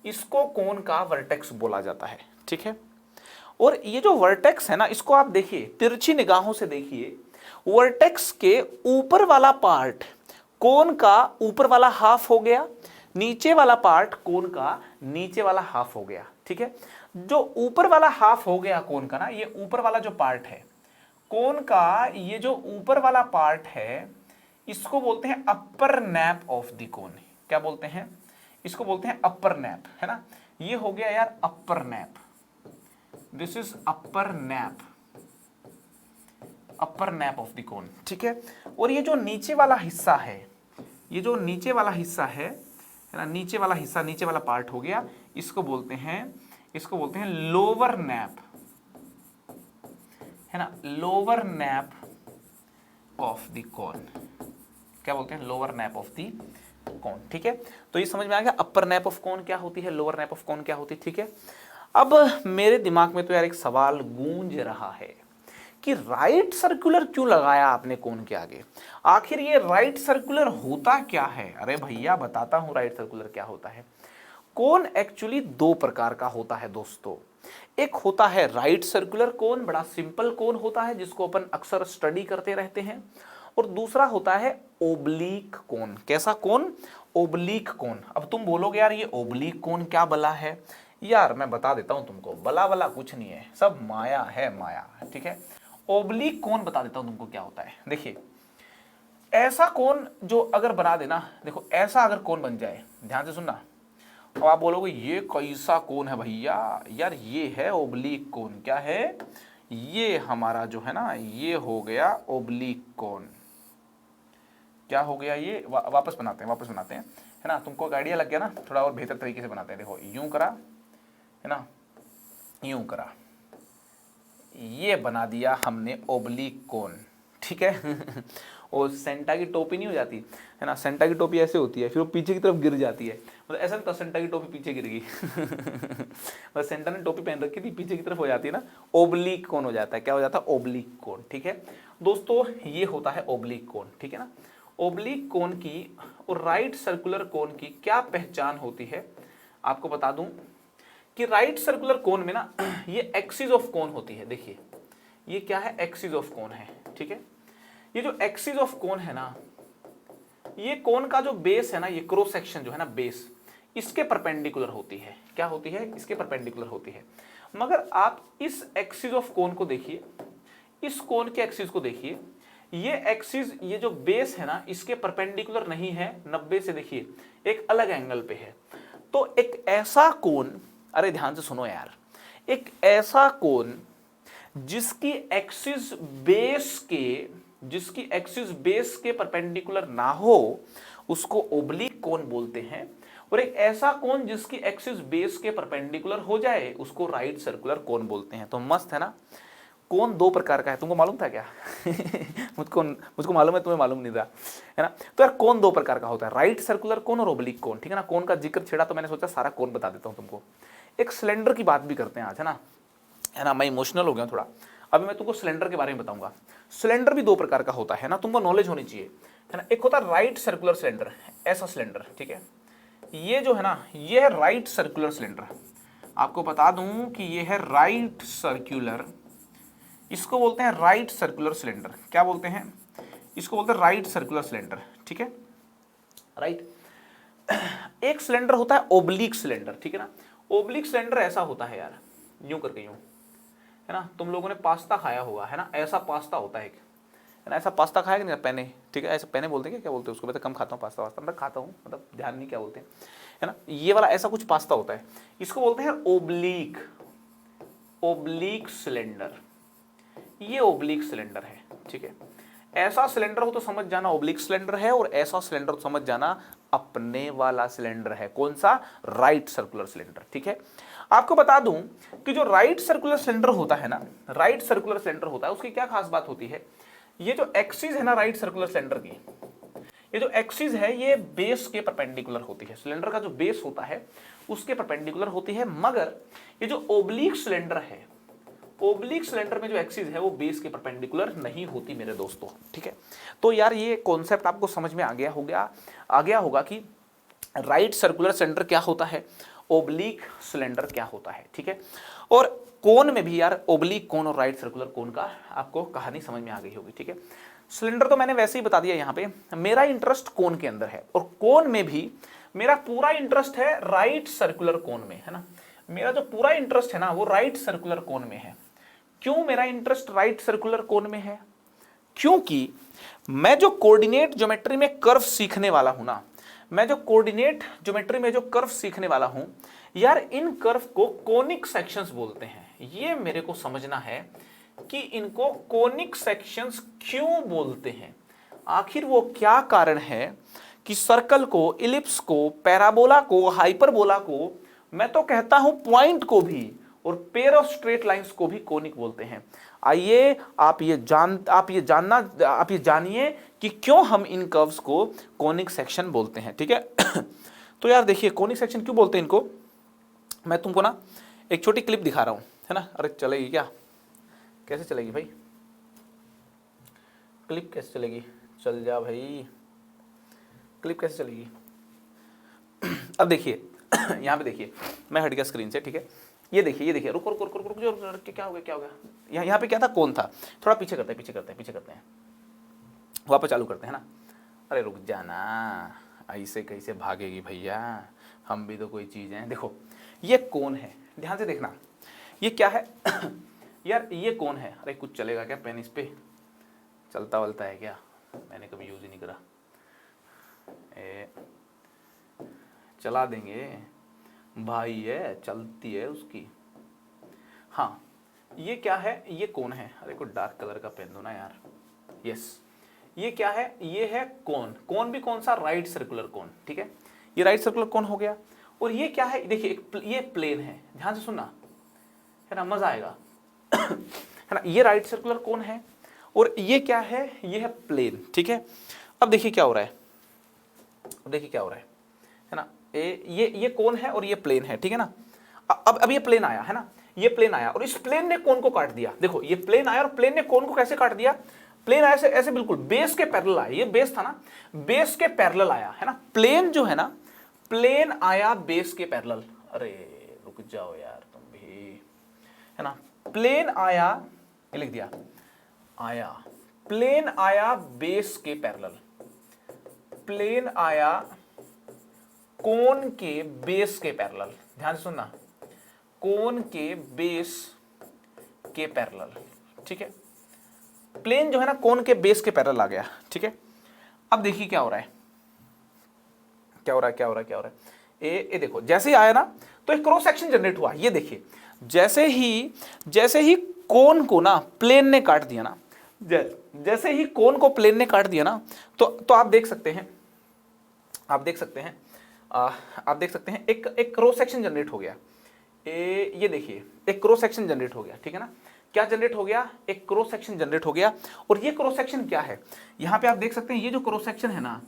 इसको कोन का वर्टेक्स बोला जाता है, ठीक है। और ये जो वर्टेक्स है ना, इसको आप देखिए तिरछी निगाहों से देखिए, वर्टेक्स के ऊपर वाला पार्ट कोन का ऊपर वाला हाफ हो गया, नीचे वाला पार्ट कोन का नीचे वाला हाफ हो गया, ठीक है। जो ऊपर वाला हाफ हो गया कोन का ना, ये ऊपर वाला जो पार्ट है कोन का, ये जो ऊपर वाला पार्ट है, इसको बोलते हैं अपर नैप ऑफ द कोन। क्या बोलते हैं, इसको बोलते हैं अपर नैप, है ना। ये हो गया यार upper nappe, this is upper nappe, upper nappe of the cone, ठीक है। और ये जो नीचे वाला हिस्सा है, ये जो नीचे वाला हिस्सा है ना, नीचे वाला हिस्सा, नीचे वाला पार्ट हो गया, इसको बोलते हैं, इसको बोलते हैं लोअर नैप, है ना, लोअर नैप ऑफ द कोन। क्या बोलते हैं, lower nap of the cone, ठीक है। तो ये समझ में आ गया अपर नैप ऑफ कोन क्या होती है, लोअर नैप ऑफ कोन क्या होती है, ठीक है। अब मेरे दिमाग में तो यार एक सवाल गूंज रहा है कि राइट सर्कुलर क्यों लगाया आपने कोन के आगे, आखिर ये राइट सर्कुलर होता क्या है। अरे भैया बताता हूं राइट सर्कुलर क्या होता है। कोन एक्चुअली दो प्रकार का होता है दोस्तों। एक होता है राइट सर्कुलर कोन, बड़ा सिंपल कोन होता है जिसको अपन अक्सर स्टडी करते रहते हैं, और दूसरा होता है ओब्लीक कोन। कैसा कोन, ओब्लीक कोन। अब तुम बोलोगे यार ये ओब्लीक कोन क्या बला है, यार मैं बता देता हूं तुमको, बला बला कुछ नहीं है, सब माया है, माया, ठीक है। ओब्लीक कोन बता देता हूं तुमको क्या होता है। देखिए ऐसा कोन जो अगर बना देना, देखो ऐसा अगर कोन बन जाए, ध्यान से सुनना, अब आप बोलोगे ये कैसा कोन है भैया, यार ये है ओब्लीक कोन। क्या है, ये हमारा जो है ना, ये हो गया ओब्लीक कोन। क्या हो गया ये, वापस बनाते हैं, वापस बनाते हैं, है ना। तुमको एक आइडिया लग गया ना, थोड़ा और बेहतर तरीके से बनाते हैं। देखो यूं करा, है ना, यूं करा, ये बना दिया हमने ओब्लीक कोन, ठीक है। और सेंटा की टोपी नहीं हो जाती है ना, सेंटा की टोपी ऐसे होती है, फिर वो पीछे की तरफ गिर जाती है, मतलब ऐसा नहीं था सेंटा की टोपी पीछे गिर गई। बस सेंटा ने टोपी पहन रखी थी, पीछे की तरफ हो जाती है ना, ओब्लीक कोन हो जाता है। क्या हो जाता है, ओब्लीक कोन, ठीक है दोस्तों, ये होता है ओब्लीक कोन, ठीक है ना। ओब्लीक कोन की और राइट सर्कुलर कोन की क्या पहचान होती है, आपको बता दूं कि राइट सर्कुलर कोन में ना ये एक्सिस ऑफ कोन होती है। देखिए ये क्या है, एक्सिस ऑफ कोन है, ठीक है। ये जो एक्सिस ऑफ कोन है ना, ये कोन का जो बेस है ना, ये क्रॉस सेक्शन जो है ना, बेस इसके परपेंडिकुलर होती है। क्या होती है, इसके परपेंडिकुलर होती है। मगर आप इस एक्सिस ऑफ कोन को देखिए, इस कोन के एक्सिस को देखिए, ये एक्सिस, ये जो बेस है ना, इसके परपेंडिकुलर नहीं है 90 से, देखिए एक अलग एंगल पे है। तो एक ऐसा कोन, अरे ध्यान से सुनो यार, एक ऐसा कोन जिसकी एक्सिस बेस के परपेंडिकुलर ना हो, उसको ओब्लीक कोन बोलते हैं। और एक ऐसा कोन जिसकी एक्सिस बेस के परपेंडिकुलर हो जाए, उसको राइट सर्कुलर कोन बोलते हैं। तो मस्त है ना। कोन दो प्रकार का है, तुमको मालूम था क्या? मुझको मालूम है, तुम्हें मालूम नहीं था, है ना। तो यार कोन दो प्रकार का होता है, राइट सर्कुलर कोन और ओब्लीक कोन, ठीक है ना। कोन का जिक्र छेड़ा तो मैंने सोचा सारा कोन बता देता हूं तुमको। एक सिलेंडर की बात भी करते हैं आज, है ना। मैं इमोशनल हो गया थोड़ा। अभी मैं तुमको सिलेंडर के बारे में बताऊंगा। सिलेंडर भी दो प्रकार का होता है ना, तुमको नॉलेज होनी चाहिए, है ना। एक होता है राइट सर्कुलर सिलेंडर, ऐसा सिलेंडर, ठीक है। ये जो है ना, ये है राइट सर्कुलर सिलेंडर। आपको बता दूं कि ये है राइट सर्कुलर, इसको बोलते हैं राइट सर्कुलर सिलेंडर। क्या बोलते हैं इसको? बोलते हैं राइट सर्कुलर सिलेंडर, ठीक है, राइट। एक सिलेंडर होता है ओब्लिक सिलेंडर, ठीक है ना। ओब्लिक सिलेंडर ऐसा होता है यार, यूं करके यूं, है ना। तुम लोगों ने पास्ता खाया होगा, है ना, ऐसा पास्ता होता है ना। ऐसा पास्ता खाया कि नहीं, पेने, ठीक है, ऐसा पेने बोलते हैं क्या बोलते हैं उसको? मैं तो कम खाता हूँ पास्ता वास्ता, मैं खाता हूँ, मतलब ध्यान नहीं क्या बोलते हैं, है ना। ये वाला ऐसा कुछ पास्ता होता है, इसको बोलते हैं ओब्लिक, ओब्लिक सिलेंडर। ये ओब्लिक सिलेंडर है, ठीक है। ऐसा सिलेंडर हो तो समझ जाना ओब्लिक सिलेंडर है, और ऐसा सिलेंडर तो समझ जाना अपने वाला सिलेंडर है। कौन सा? राइट सर्कुलर सिलेंडर, ठीक है। आपको बता दूं कि जो राइट सर्कुलर सिलेंडर होता है ना, राइट सर्कुलर सिलेंडर होता है, उसकी क्या खास बात होती है? ये जो एक्सिस है ना राइट सर्कुलर सिलेंडर की, ये जो एक्सिस है ये बेस के परपेंडिकुलर होती है। सिलेंडर का जो बेस होता है उसके परपेंडिकुलर होती है, मगर ये जो ओब्लिक सिलेंडर है, ओब्लिक सिलेंडर में जो एक्सिस है वो बेस के परपेंडिकुलर नहीं होती मेरे दोस्तों, ठीक है। तो यार ये कॉन्सेप्ट आपको समझ में आ गया होगा कि राइट सर्कुलर सिलेंडर क्या होता है, ओब्लिक सिलेंडर क्या होता है, ठीक है। और कोन में भी यार ओब्लिक कोन और राइट सर्कुलर कोन का आपको कहानी समझ में आ गई होगी, ठीक है। सिलेंडर तो मैंने वैसे ही बता दिया यहाँ पे। मेरा इंटरेस्ट कोन के अंदर है, और कोन में भी मेरा पूरा इंटरेस्ट है राइट सर्कुलर कोन में, है ना। मेरा जो पूरा इंटरेस्ट है ना वो राइट सर्कुलर कोन में है। क्यों मेरा इंटरेस्ट राइट सर्कुलर कोन में है? क्योंकि मैं जो कोऑर्डिनेट ज्योमेट्री में कर्व सीखने वाला हूं ना, मैं जो कोऑर्डिनेट ज्योमेट्री में जो कर्व सीखने वाला हूं यार, इन कर्व को कोनिक सेक्शंस बोलते हैं। ये मेरे को समझना है कि इनको कोनिक सेक्शंस क्यों बोलते हैं। आखिर वो क्या कारण है कि सर्कल को, इलिप्स को, पैराबोला को, हाइपरबोला को, मैं तो कहता हूं पॉइंट को भी, और पेयर ऑफ स्ट्रेट लाइंस को भी कोनिक बोलते हैं। आइए आप ये जानिए कि क्यों हम इन कर्व्स को कोनिक सेक्शन बोलते हैं, ठीक है। तो यार देखिए, कोनिक सेक्शन क्यों बोलते हैं इनको, मैं तुमको ना एक छोटी क्लिप दिखा रहा हूं, है ना। अरे चलेगी क्या? कैसे चलेगी भाई? क्लिप कैसे चलेगी? चल जा भाई, क्लिप कैसे चलेगी? अब देखिए यहां पे देखिए, मैं हट गया स्क्रीन से, ठीक है। ये देखिए, रुको, जो क्या हो गया यहाँ पे क्या था? कौन था? थोड़ा पीछे करते हैं, वापस चालू करते हैं ना। अरे रुक जाना, ऐसे कैसे भागेगी भैया, हम भी तो कोई चीज़ हैं। देखो ये कौन है, ध्यान से देखना, ये क्या है? यार ये कौन है? अरे कुछ चलेगा क्या पेन इस पे? चलता वलता है क्या? मैंने कभी यूज ही नहीं करा। चला देंगे भाई, है चलती है उसकी। हाँ ये क्या है? ये कौन है? अरे को डार्क कलर का पेन दो ना यार। यस, ये क्या है? ये है कौन। कौन भी कौन सा? राइट सर्कुलर कौन, ठीक है। ये राइट सर्कुलर कौन हो गया। और ये क्या है? देखिए ये प्लेन है, ध्यान से सुनना, है ना, मजा आएगा। है ना, ये राइट सर्कुलर कौन है, और ये क्या है? ये है प्लेन, ठीक है। अब देखिए क्या हो रहा है, है ना। ये कौन है और ये प्लेन है, ठीक है ना। अब ये प्लेन आया, है ना, ये प्लेन आया और इस प्लेन ने कोन को काट दिया। देखो ये प्लेन आया और प्लेन ने कोन को कैसे काट दिया? प्लेन आया ऐसे बिल्कुल बेस के पैरेलल आया। ये बेस था ना, बेस के पैरेलल आया, है ना। प्लेन जो है ना, प्लेन आया बेस के पैरेलल। अरे रुक जाओ यार तुम भी, है ना। प्लेन आया, ये लिख दिया, आया प्लेन आया बेस के पैरेलल, प्लेन आया कोन के बेस के पैरेलल। ध्यान से सुनना, कोन के बेस के पैरेलल, ठीक है। प्लेन जो है ना कोन के बेस के पैरेलल आ गया, ठीक है। अब देखिए क्या हो रहा है, ये देखो जैसे ही आया ना तो एक क्रॉस सेक्शन जनरेट हुआ। ये देखिए जैसे ही कोन को ना प्लेन ने काट दिया ना, जैसे ही कोन को प्लेन ने काट दिया ना, तो आप देख सकते हैं एक क्रॉस सेक्शन जनरेट हो गया। ये देखिए एक क्रॉस सेक्शन जनरेट हो गया, ठीक है ना। क्या जनरेट हो गया? एक क्रॉस सेक्शन जनरेट हो गया। और ये क्रॉस सेक्शन क्या है? यहां पे आप देख सकते हैं, ये जो क्रॉस सेक्शन है ना,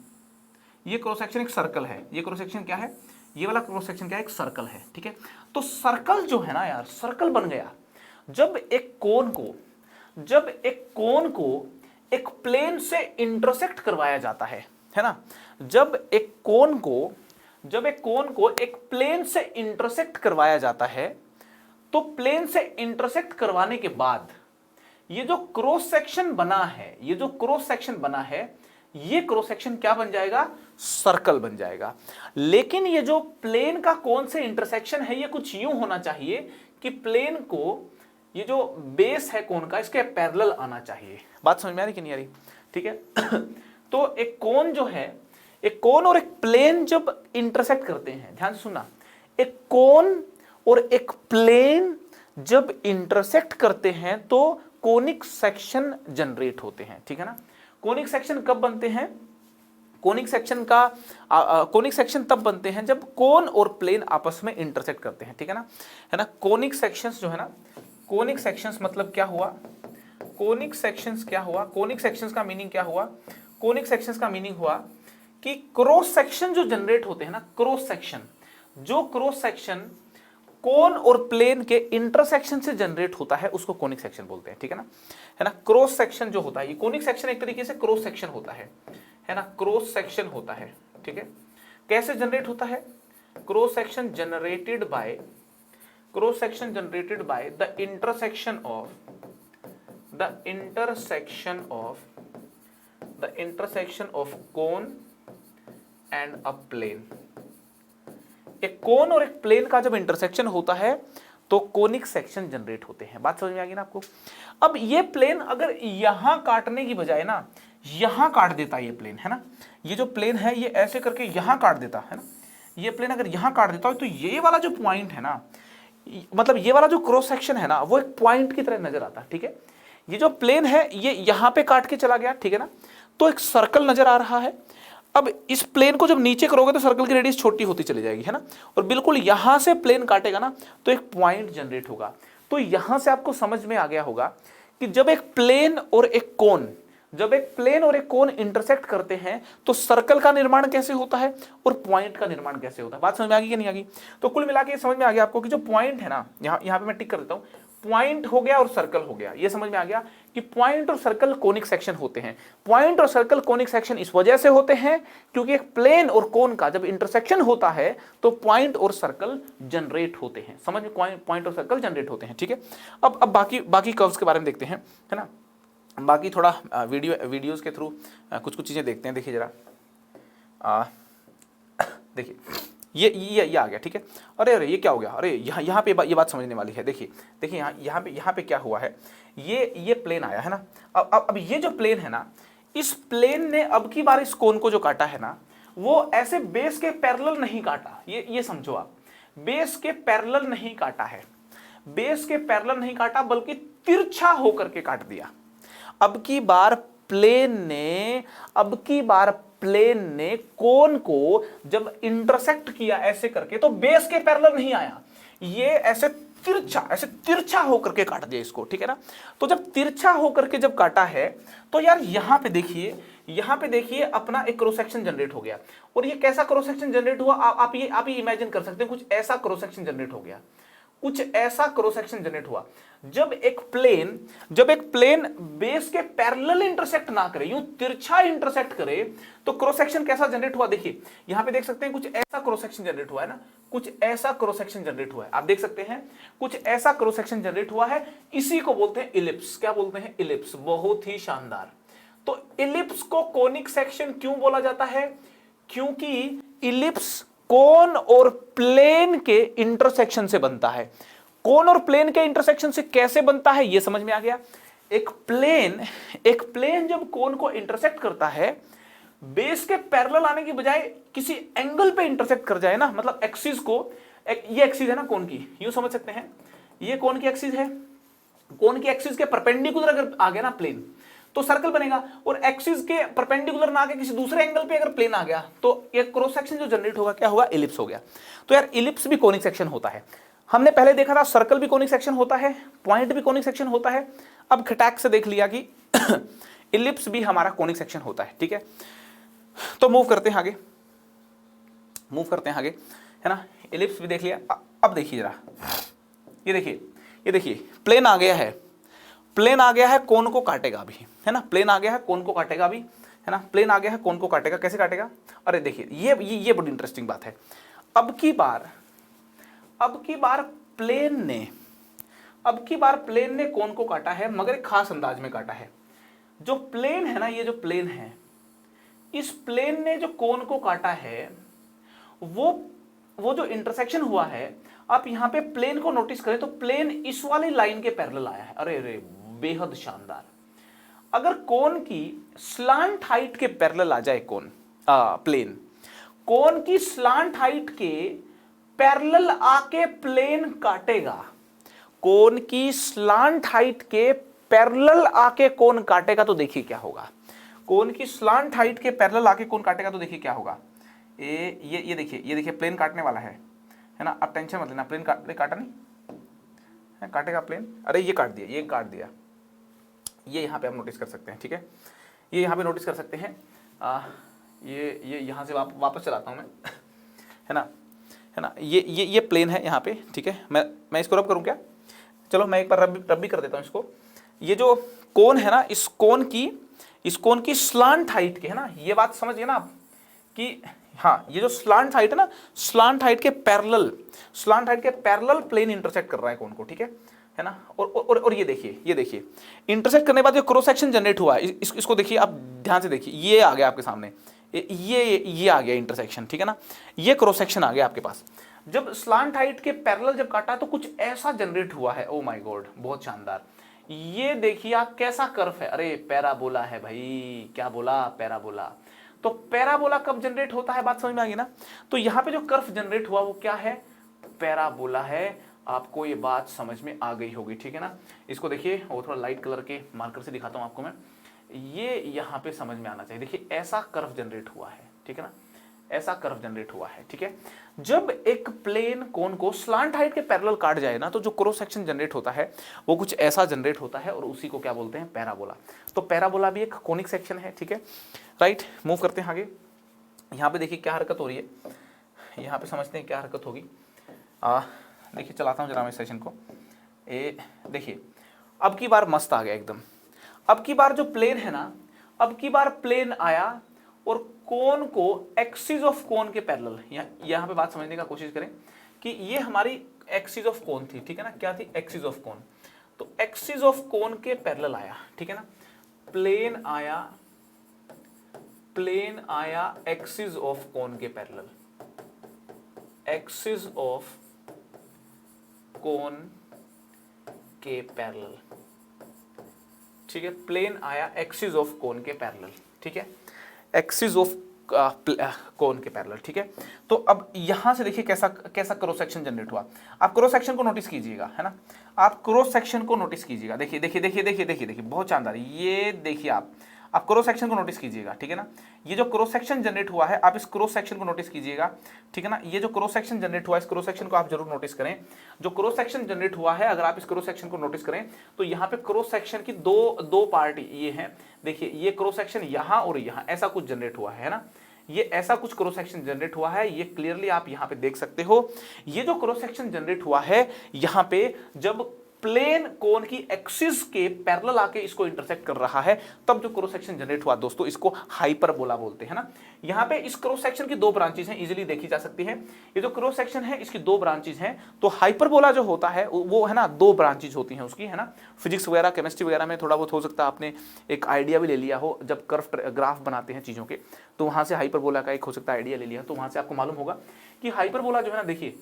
ये क्रॉस सेक्शन एक सर्कल है। ये क्रॉस सेक्शन क्या है? ये वाला क्रॉस सेक्शन क्या है, एक सर्कल है, ठीक है। तो सर्कल जो है ना यार, सर्कल बन गया जब एक कोन को एक प्लेन से इंटरसेक्ट करवाया जाता है ना। जब एक कोन को एक प्लेन से इंटरसेक्ट करवाया जाता है, तो प्लेन से इंटरसेक्ट करवाने के बाद ये जो क्रॉस सेक्शन बना है, ये क्रॉस सेक्शन क्या बन जाएगा, सर्कल बन जाएगा। लेकिन ये जो प्लेन का कोन से इंटरसेक्शन है, ये कुछ यूं होना चाहिए कि प्लेन को ये जो बेस है कोन का, इसके पैरेलल आना चाहिए। बात समझ में आ रही कि नहीं आ रही, ठीक है। तो एक कोन जो है, एक कोन और एक प्लेन जब इंटरसेक्ट करते हैं, ध्यान से सुनना, एक कोन और एक प्लेन जब इंटरसेक्ट करते हैं तो कोनिक सेक्शन जनरेट होते हैं, ठीक है ना। कोनिक सेक्शन कब बनते हैं, कोनिक सेक्शन तब बनते हैं जब कोन और प्लेन आपस में इंटरसेक्ट करते हैं, ठीक है ना। कोनिक सेक्शंस जो है ना, कोनिक सेक्शंस मतलब क्या हुआ, कोनिक सेक्शंस का मीनिंग क्या हुआ, कोनिक सेक्शंस का मीनिंग हुआ कि क्रॉस सेक्शन जो जनरेट होते हैं ना, क्रॉस सेक्शन कोन और प्लेन के इंटरसेक्शन से जनरेट होता है, उसको कोनिक सेक्शन बोलते हैं, ठीक है ना। क्रॉस सेक्शन जो होता है, ये कोनिक सेक्शन एक तरीके से क्रॉस सेक्शन होता है ना, क्रॉस सेक्शन होता है, ठीक है। कैसे जनरेट होता है, cross section generated by the intersection of cone and a plane. एक कोन और एक प्लेन का जब इंटरसेक्शन होता है तो कोनिक सेक्शन जनरेट होते हैं। बात समझ में आ गई ना आपको। अब ये प्लेन अगर यहां काटने की बजाय ना यहां काट देता, ये प्लेन है ना, ये जो प्लेन है ये ऐसे करके यहां काट देता है ना, ये प्लेन अगर यहां काट देता हो तो ये वाला जो पॉइंट है ना, मतलब ये वाला जो क्रॉस सेक्शन है ना, वो एक पॉइंट की तरह नजर आता है, ठीक है। ये जो प्लेन है ये यहां पे काट के चला गया, ठीक है ना, तो एक सर्कल नजर आ रहा है। अब इस प्लेन को जब नीचे करोगे तो सर्कल की रेडियस छोटी होती चली जाएगी, है ना, और बिल्कुल यहां से प्लेन काटेगा ना तो एक पॉइंट जनरेट होगा। तो यहां से आपको समझ में आ गया होगा कि जब एक प्लेन और एक कोन इंटरसेक्ट करते हैं तो सर्कल का निर्माण कैसे होता है और पॉइंट का निर्माण कैसे होता है। बात समझ में आ गई कि नहीं आ गई। तो कुल मिला के समझ में आ गया आपको कि जो पॉइंट है ना, यहां पे मैं टिक कर देता हूं, पॉइंट हो गया और सर्कल हो गया। ये समझ में आ गया कि पॉइंट और सर्कल कोनिक सेक्शन होते हैं। पॉइंट और सर्कल कोनिक सेक्शन इस वजह से होते हैं क्योंकि एक प्लेन और कोन का जब इंटरसेक्शन होता है तो पॉइंट और सर्कल जनरेट होते हैं। समझ में, पॉइंट और सर्कल जनरेट होते हैं, ठीक है। अब बाकी कर्व्स के बारे में देखते हैं, है ना। बाकी थोड़ा वीडियोस के थ्रू कुछ चीजें देखते हैं। देखिए जरा, देखिए ये आ गया, ठीक है। अरे ये क्या हो गया, अरे यहाँ पे ये बात समझने वाली है। देखिए यहाँ पे क्या हुआ है, ये प्लेन आया है ना। अब ये जो प्लेन है ना, इस प्लेन ने अब की बार इस कोन को जो काटा है ना, वो ऐसे बेस के पैरेलल नहीं काटा। ये समझो आप, बेस के पैरेलल नहीं काटा है, बेस के पैरेलल नहीं काटा बल्कि तिरछा होकर के काट दिया। अब की बार प्लेन ने कोन को जब इंटरसेक्ट किया ऐसे करके तो बेस के पैरेलल नहीं आया, ये ऐसे तिरछा होकर के काट दिया इसको, ठीक है ना। तो जब तिरछा होकर के जब काटा है तो यार यहाँ पे देखिए अपना एक क्रॉस सेक्शन जनरेट हो गया। और ये कैसा क्रॉस सेक्शन जनरेट हुआ, आप ये इमेजिन कर सकते हैं, कुछ ऐसा क्रॉस सेक्शन जनरेट हो गया, कुछ ऐसा क्रॉस सेक्शन जनरेट हुआ। जब एक प्लेन बेस के पैरेलल इंटरसेक्ट ना करे, यूं तिरछा इंटरसेक्ट करे, तो क्रॉस सेक्शन कैसा जनरेट हुआ। देखिए यहां पे देख सकते हैं कुछ ऐसा क्रॉस सेक्शन जनरेट हुआ है ना, कुछ ऐसा क्रॉस सेक्शन जनरेट हुआ है, आप देख सकते हैं कुछ ऐसा क्रॉस सेक्शन जनरेट हुआ है। इसी को बोलते हैं इलिप्स। क्या बोलते हैं, इलिप्स। बहुत ही शानदार। तो इलिप्स को कोनिक सेक्शन क्यों बोला जाता है, क्योंकि इलिप्स कोन और प्लेन के इंटरसेक्शन से बनता है। कोन और प्लेन के इंटरसेक्शन से कैसे बनता है ये समझ में आ गया। एक प्लेन जब कोन को इंटरसेक्ट करता है, बेस के पैरेलल आने की बजाय किसी एंगल पे इंटरसेक्ट कर जाए ना, मतलब एक्सिस को, ये एक्सिस है ना कोन की, यूं समझ सकते हैं, ये कोन की एक्सिस है, कोन की एक्सिस के परपेंडिकुलर अगर आ गया ना प्लेन तो सर्कल बनेगा, और एक्सिस के परपेंडिकुलर ना आके किसी दूसरे एंगल पे अगर प्लेन आ गया तो ये क्रॉस सेक्शन जो जनरेट होगा क्या होगा, इलिप्स हो गया। तो यार इलिप्स भी कोनिक सेक्शन होता है। हमने पहले देखा था सर्कल भी कोनिक सेक्शन होता है, पॉइंट भी कोनिक सेक्शन होता है। अब खटाक से देख लिया कि इलिप्स भी हमारा कोनिक सेक्शन होता है, ठीक है। तो मूव करते हैं आगे, है ना, एलिप्स भी देख लिया। अब देखिए जरा, ये देखिए, ये देखिए प्लेन आ गया है, प्लेन आ गया है, कोन को काटेगा अभी, है ना, प्लेन आ गया है, कोन को काटेगा अभी, है ना, प्लेन आ गया है, कोन को काटेगा, कैसे काटेगा? अरे देखिए ये बड़ी इंटरेस्टिंग बात है। अब की बार प्लेन ने कोन को काटा है, मगर एक खास अंदाज में काटा है। जो प्लेन है ना, ये जो प्लेन है, इस प्लेन ने जो कोन को काटा है, वो जो इंटरसेक्शन हुआ है, आप यहां पे प्लेन को नोटिस करें तो प्लेन इस वाली लाइन के पैरेलल आया है। अरे अरे बेहद शानदार। अगर कोन की स्लांट हाइट के पैरेलल आ जाए प्लेन, कोन की स्लांट हाइट के पैरेलल आके प्लेन काटेगा, कोन की स्लांट हाइट के पैरेलल आके कोन काटेगा, तो देखिए क्या होगा। कोन की स्लांट हाइट के पैरेलल आके कोन काटेगा तो देखिए क्या होगा। ये देखिए प्लेन काटने वाला है ना। अब टेंशन मत लेना, प्लेन काटा नहीं है, काटेगा प्लेन। अरे ये काट दिया, ये काट दिया, ये यहाँ पे आप नोटिस कर सकते हैं, ठीक है, ये यहाँ पे नोटिस कर सकते हैं। ये यहाँ से वापस चलाता हूँ मैं, है ना, ये प्लेन है यहाँ पे, ठीक है। मैं इसको रब करूँ क्या? चलो मैं एक बार रब भी कर देता हूँ इसको। ये जो कोन है ना, इस कोन की स्लांट हाइट के, है ना, ये बात समझिए ना आप कि हाँ, ये जो स्लांट हाइट है ना, स्लांट हाइट के पैरेलल प्लेन इंटरसेक्ट कर रहा है कोन को, ठीक है ना। और ये देखिए इंटरसेक्ट करने के बाद जो क्रॉस सेक्शन जनरेट हुआ है, इसको देखिए आप ध्यान से देखिए, ये आ गया आपके सामने, ये आ गया इंटरसेक्शन, ठीक है ना, ये क्रॉस सेक्शन आ गया आपके पास। जब स्लांट हाइट के पैरेलल जब काटा तो कुछ ऐसा जनरेट हुआ है। ओ माय गॉड, बहुत शानदार। ये देखिए आप कैसा कर्व है। अरे पैराबोला है भाई, क्या बोला? पैराबोला। तो पैराबोला कब जनरेट होता है, बात समझ में आ गई ना। तो यहां पे जो कर्व जनरेट हुआ वो क्या है? पैराबोला है। आपको ये बात समझ में आ गई होगी, ठीक है ना। इसको देखिए, वो थोड़ा लाइट कलर के मार्कर से दिखाता हूं आपको मैं, ये यहां पे समझ में आना चाहिए। देखिए ऐसा कर्व जनरेट हुआ है, ठीक है ना, ऐसा कर्व जनरेट हुआ है, ठीक है। जब एक प्लेन कोन को स्लांट हाइट के पैरेलल काट जाए ना, तो जो क्रॉस सेक्शन जनरेट होता है वो कुछ ऐसा जनरेट होता है, और उसी को क्या बोलते हैं? पैराबोला। तो पैराबोला भी एक कोनिक सेक्शन है, ठीक है, राइट। मूव करते हैं आगे। यहाँ पे देखिए क्या हरकत हो रही है, यहाँ पे समझते हैं क्या हरकत होगी। देखिए चलाता हूँ जरा मैं सेशन को। देखिए अब की बार मस्त आ गया एकदम। अब की बार जो प्लेन है ना, अब की बार प्लेन आया और कोन को एक्सिस ऑफ कोन के पैरेलल, यहाँ पे बात समझने का कोशिश करें कि ये हमारी एक्सिस ऑफ कोन थी, ठीक है ना। क्या थी? Axis of cone. तो एक्सिस ऑफ कोन के पैरेलल आया, ठीक है ना। प्लेन आया एक्सिस ऑफ कोन के पैरेलल, एक्सिस ऑफ कोन के पैरेलल, ठीक है। प्लेन आया एक्सिस ऑफ कोन के पैरेलल, ठीक है, एक्सिस ऑफ कोन के पैरेलल, ठीक है। तो अब यहां से देखिए कैसा क्रॉस सेक्शन जनरेट हुआ। आप क्रॉस सेक्शन को नोटिस कीजिएगा, है ना, आप क्रॉस सेक्शन को नोटिस कीजिएगा। देखिए बहुत शानदार। ये देखिए आप क्रॉस सेक्शन को नोटिस कीजिएगा, ठीक है ना। ये जो क्रॉस सेक्शन जनरेट हुआ है, आप इस क्रॉस सेक्शन को नोटिस कीजिएगा, ठीक है ना। ये जो क्रॉस सेक्शन जनरेट हुआ है, इस क्रॉस सेक्शन को आप जरूर नोटिस करें। जो क्रॉस सेक्शन जनरेट हुआ है, अगर आप इस क्रॉस सेक्शन को नोटिस करें तो यहाँ पे क्रॉस सेक्शन की दो पार्ट ये हैं। देखिए ये क्रॉस सेक्शन यहाँ और यहाँ ऐसा कुछ जनरेट हुआ है ना, ये ऐसा कुछ क्रॉस सेक्शन जनरेट हुआ है। ये क्लियरली आप यहाँ पे देख सकते हो। ये जो क्रॉस सेक्शन जनरेट हुआ है यहाँ पे, जब प्लेन कोन की एक्सिस के पैरेलल आके इसको इंटरसेक्ट कर रहा है, तब जो क्रॉस सेक्शन जनरेट हुआ दोस्तों, इसको हाइपरबोला बोलते हैं ना। यहाँ पे इस क्रॉस सेक्शन की दो ब्रांचेस हैं, इजीली देखी जा सकती है। ये जो क्रॉस सेक्शन है इसकी दो ब्रांचेस हैं। तो हाइपरबोला जो होता है वो है ना, दो ब्रांचेस होती हैं उसकी, है ना। फिजिक्स वगैरह केमिस्ट्री वगैरह में थोड़ा बहुत हो सकता है आपने एक आइडिया भी ले लिया हो, जब कर्व ग्राफ बनाते हैं चीजों के, तो वहां से हाइपरबोला का एक हो सकता है आइडिया ले लिया, तो वहां से आपको मालूम होगा कि हाइपरबोला जो है ना, देखिए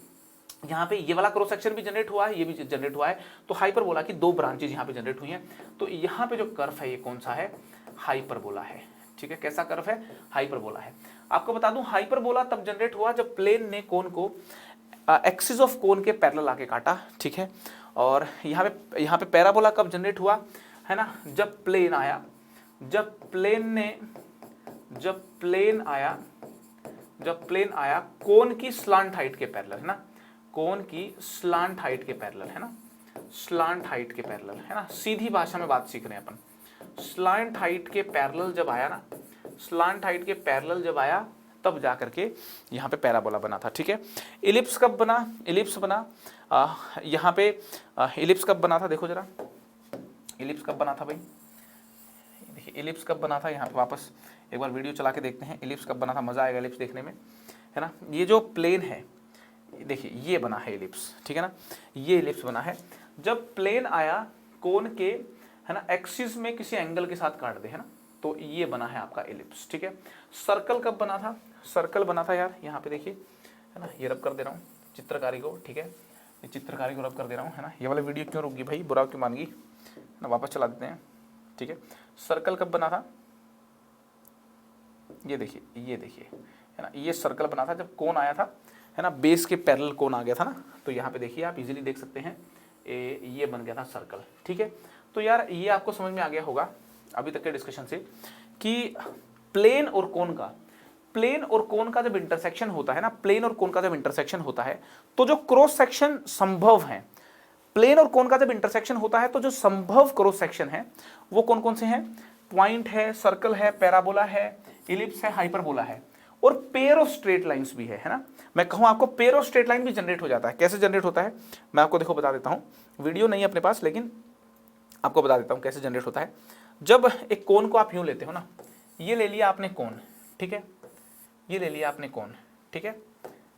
यहाँ पे ये वाला क्रॉस सेक्शन भी जनरेट हुआ है, ये भी जनरेट हुआ है। तो हाइपरबोला की दो ब्रांचेज यहाँ पे जनरेट हुई हैं। तो यहाँ पे जो कर्व है ये कौन सा है? हाइपरबोला है, ठीक है। कैसा कर्व है? हाइपरबोला है। आपको बता दूं हाइपरबोला तब जनरेट हुआ जब प्लेन ने कोन को एक्सिस ऑफ कोन के पैरेलल आके काटा, ठीक है। और यहाँ पे पैराबोला कब जनरेट हुआ है ना? जब प्लेन आया कोन की स्लांट हाइट के पैरेलल, है ना, कोन की स्लांट हाइट के पैरेलल, है ना, स्लांट हाइट के पैरेलल, है ना। सीधी भाषा में बात सीख रहे हैं अपन। स्लांट हाइट के पैरेलल जब आया ना, स्लांट हाइट के पैरेलल जब आया, तब जा करके यहाँ पे पैराबोला बना था। ठीक है, इलिप्स कब बना? इलिप्स बना यहाँ पे इलिप्स कब बना था? देखो जरा, इलिप्स कब बना था भाई? देखिए इलिप्स कब बना था, यहाँ पे वापस एक बार वीडियो चला के देखते हैं इलिप्स कब बना था, मज़ा आएगा इलिप्स देखने में, है ना। ये जो प्लेन है, देखिए ये बना है इलिप्स, ठीक है ना, ये इलिप्स बना है जब प्लेन आया कोन के, है ना, एक्सिस में किसी एंगल के साथ काट दे, है ना, तो ये बना है आपका इलिप्स। ठीक है, सर्कल कब बना था? सर्कल बना था यार, यहाँ पे देखिए, है ना, ये रब कर दे रहा हूँ चित्रकारी को, ठीक है, ये चित्रकारी को रब कर दे रहा हूँ, है ना। ये वाला वीडियो क्यों रुक गई भाई, बुरा क्यों मान गई ना, वापस चला देते हैं। ठीक है, सर्कल कब बना था? ये देखिए, ये देखिए, है ना, ये सर्कल बना था जब कोन आया था, है ना, बेस के पैरेलल कोन आ गया था ना, तो यहाँ पे देखिए आप इजीली देख सकते हैं ये बन गया था सर्कल। ठीक है, तो यार ये आपको समझ में आ गया होगा अभी तक के डिस्कशन से कि प्लेन और कोन का जब इंटरसेक्शन होता है ना, प्लेन और कोन का जब इंटरसेक्शन होता है तो जो क्रॉस सेक्शन संभव है, प्लेन और कोन का जब इंटरसेक्शन होता है तो जो संभव क्रॉस सेक्शन है वो कौन कौन से हैं? पॉइंट है, सर्कल है, पैराबोला है, इलिप्स है, हाइपरबोला है, और पेयर ऑफ स्ट्रेट लाइंस भी है ना। मैं कहूँ आपको पेयर ऑफ स्ट्रेट लाइन भी जनरेट हो जाता है। कैसे जनरेट होता है मैं आपको देखो बता देता हूँ, वीडियो नहीं है अपने पास लेकिन आपको बता देता हूँ कैसे जनरेट होता है। जब एक कोन को आप यूँ लेते हो ना, ये ले लिया आपने कोन, ठीक है, ये ले लिया आपने कोन, ठीक है,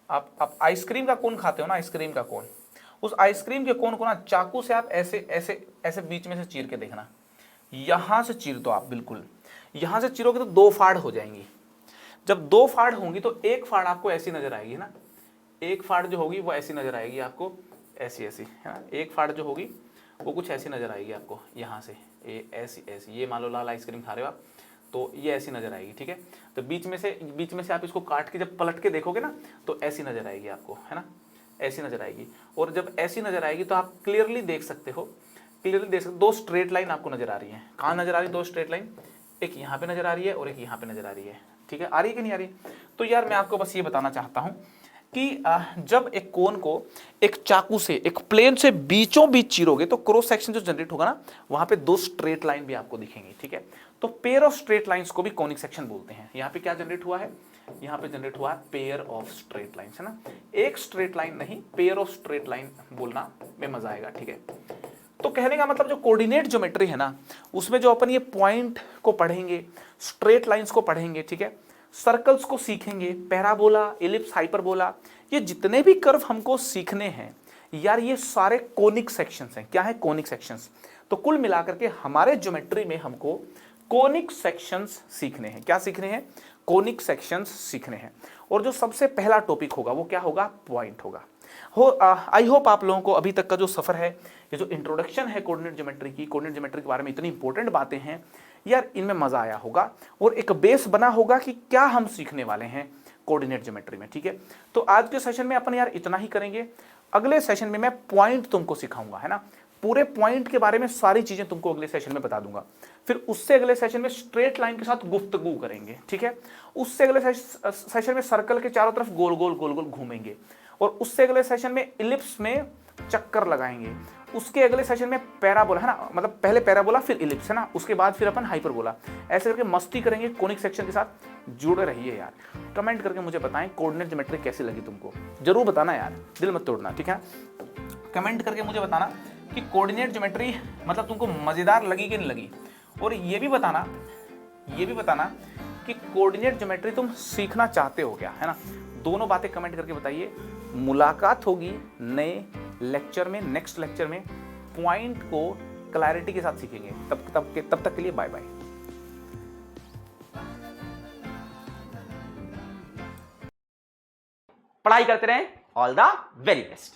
आप आइसक्रीम का कोन खाते हो ना, आइसक्रीम का कोन, उस आइसक्रीम के कोन को ना चाकू से आप ऐसे ऐसे ऐसे बीच में से चीर के देखना, यहाँ से चीर दो आप, बिल्कुल यहाँ से चीरोगे तो दो फाड़ हो जाएंगी। जब दो फाड़ होंगी तो एक फाड़ आपको ऐसी नजर आएगी ना, एक फाड़ जो होगी वो ऐसी नजर आएगी आपको, ऐसी ऐसी, है ना, एक फाड़ जो होगी वो कुछ ऐसी नजर आएगी आपको, यहाँ से ऐसी ऐसी, ये मान लो लाल आइसक्रीम खा रहे हो आप तो ये ऐसी नजर आएगी। ठीक है, तो बीच में से आप इसको काट के जब पलट के देखोगे ना तो ऐसी नजर आएगी आपको, है ना, ऐसी नजर आएगी। और जब ऐसी नजर आएगी तो आप क्लियरली देख सकते हो, दो स्ट्रेट लाइन आपको नजर आ रही है। कहाँ नजर आ रही है? दो स्ट्रेट लाइन, एक यहाँ पे नजर आ रही है और एक यहाँ पे नजर आ रही है। ठीक है, आ रही है कि नहीं आ रही? तो यार मैं आपको बस ये बताना चाहता हूँ कि जब एक कोन को एक चाकू से एक प्लेन से बीचों बीच चीरोगे तो क्रॉस सेक्शन जो जनरेट होगा ना, वहां पे दो स्ट्रेट लाइन भी आपको दिखेंगी। ठीक है, तो पेयर ऑफ स्ट्रेट लाइंस को भी कॉनिक सेक्शन बोलते हैं। यहाँ पे क्या जनरेट हुआ है? यहाँ पे जनरेट हुआ है पेयर ऑफ स्ट्रेट लाइंस, है ना, एक स्ट्रेट लाइन नहीं, पेयर ऑफ स्ट्रेट लाइन बोलना में मजा आएगा। ठीक है, तो कहने का मतलब जो कोऑर्डिनेट ज्योमेट्री है ना, उसमें जो अपन ये पॉइंट को पढ़ेंगे, स्ट्रेट लाइंस को पढ़ेंगे, ठीक है, सर्कल्स को सीखेंगे, पैराबोला, इलिप्स, हाइपरबोला, ये जितने भी कर्व हमको सीखने हैं यार, ये सारे कोनिक सेक्शंस हैं। क्या है? Conic sections. तो कुल मिलाकर के हमारे ज्योमेट्री में हमको कोनिक सेक्शंस सीखने हैं। क्या सीखने हैं? कोनिक सेक्शंस सीखने हैं। और जो सबसे पहला टॉपिक होगा वो क्या होगा? पॉइंट होगा। आई होप आप लोगों को अभी तक का जो सफर है, ये जो इंट्रोडक्शन है कोऑर्डिनेट ज्योमेट्री की, कोऑर्डिनेट ज्योमेट्री के बारे में इतनी इंपॉर्टेंट बातें हैं यार, इनमें मजा आया होगा और एक बेस बना होगा कि क्या हम सीखने वाले हैं कोऑर्डिनेट ज्योमेट्री में। ठीक है, तो आज के सेशन में अपन यार इतना ही करेंगे। अगले सेशन में मैं पॉइंट तुमको सिखाऊंगा, है ना, पूरे पॉइंट के बारे में सारी चीजें तुमको अगले सेशन में बता दूंगा। फिर उससे अगले सेशन में स्ट्रेट लाइन के साथ गुफ्तगू करेंगे। ठीक है, उससे अगले सेशन में सर्कल के चारों तरफ गोल गोल गोल गोल घूमेंगे, और उससे अगले सेशन में इलिप्स में चक्कर लगाएंगे। उसके अगले सेशन में पैराबोला, है ना, मतलब पहले पैराबोला फिर इलिप्स, है ना, उसके बाद फिर अपन हाइपरबोला, ऐसे करके मस्ती करेंगे कोनिक सेक्शन के साथ। जुड़े रहिए यार, कमेंट करके मुझे बताएं कोऑर्डिनेट ज्योमेट्री कैसी लगी तुमको, जरूर बताना यार, दिल मत तोड़ना। ठीक है, कमेंट करके मुझे बताना कि कोऑर्डिनेट ज्योमेट्री मतलब तुमको मजेदार लगी कि नहीं लगी, और ये भी बताना कि कोऑर्डिनेट ज्योमेट्री तुम सीखना चाहते हो क्या, है ना। दोनों बातें कमेंट करके बताइए। मुलाकात होगी नए लेक्चर में, नेक्स्ट लेक्चर में पॉइंट को क्लैरिटी के साथ सीखेंगे। तब तक के लिए बाय बाय। पढ़ाई करते रहें। All the very best.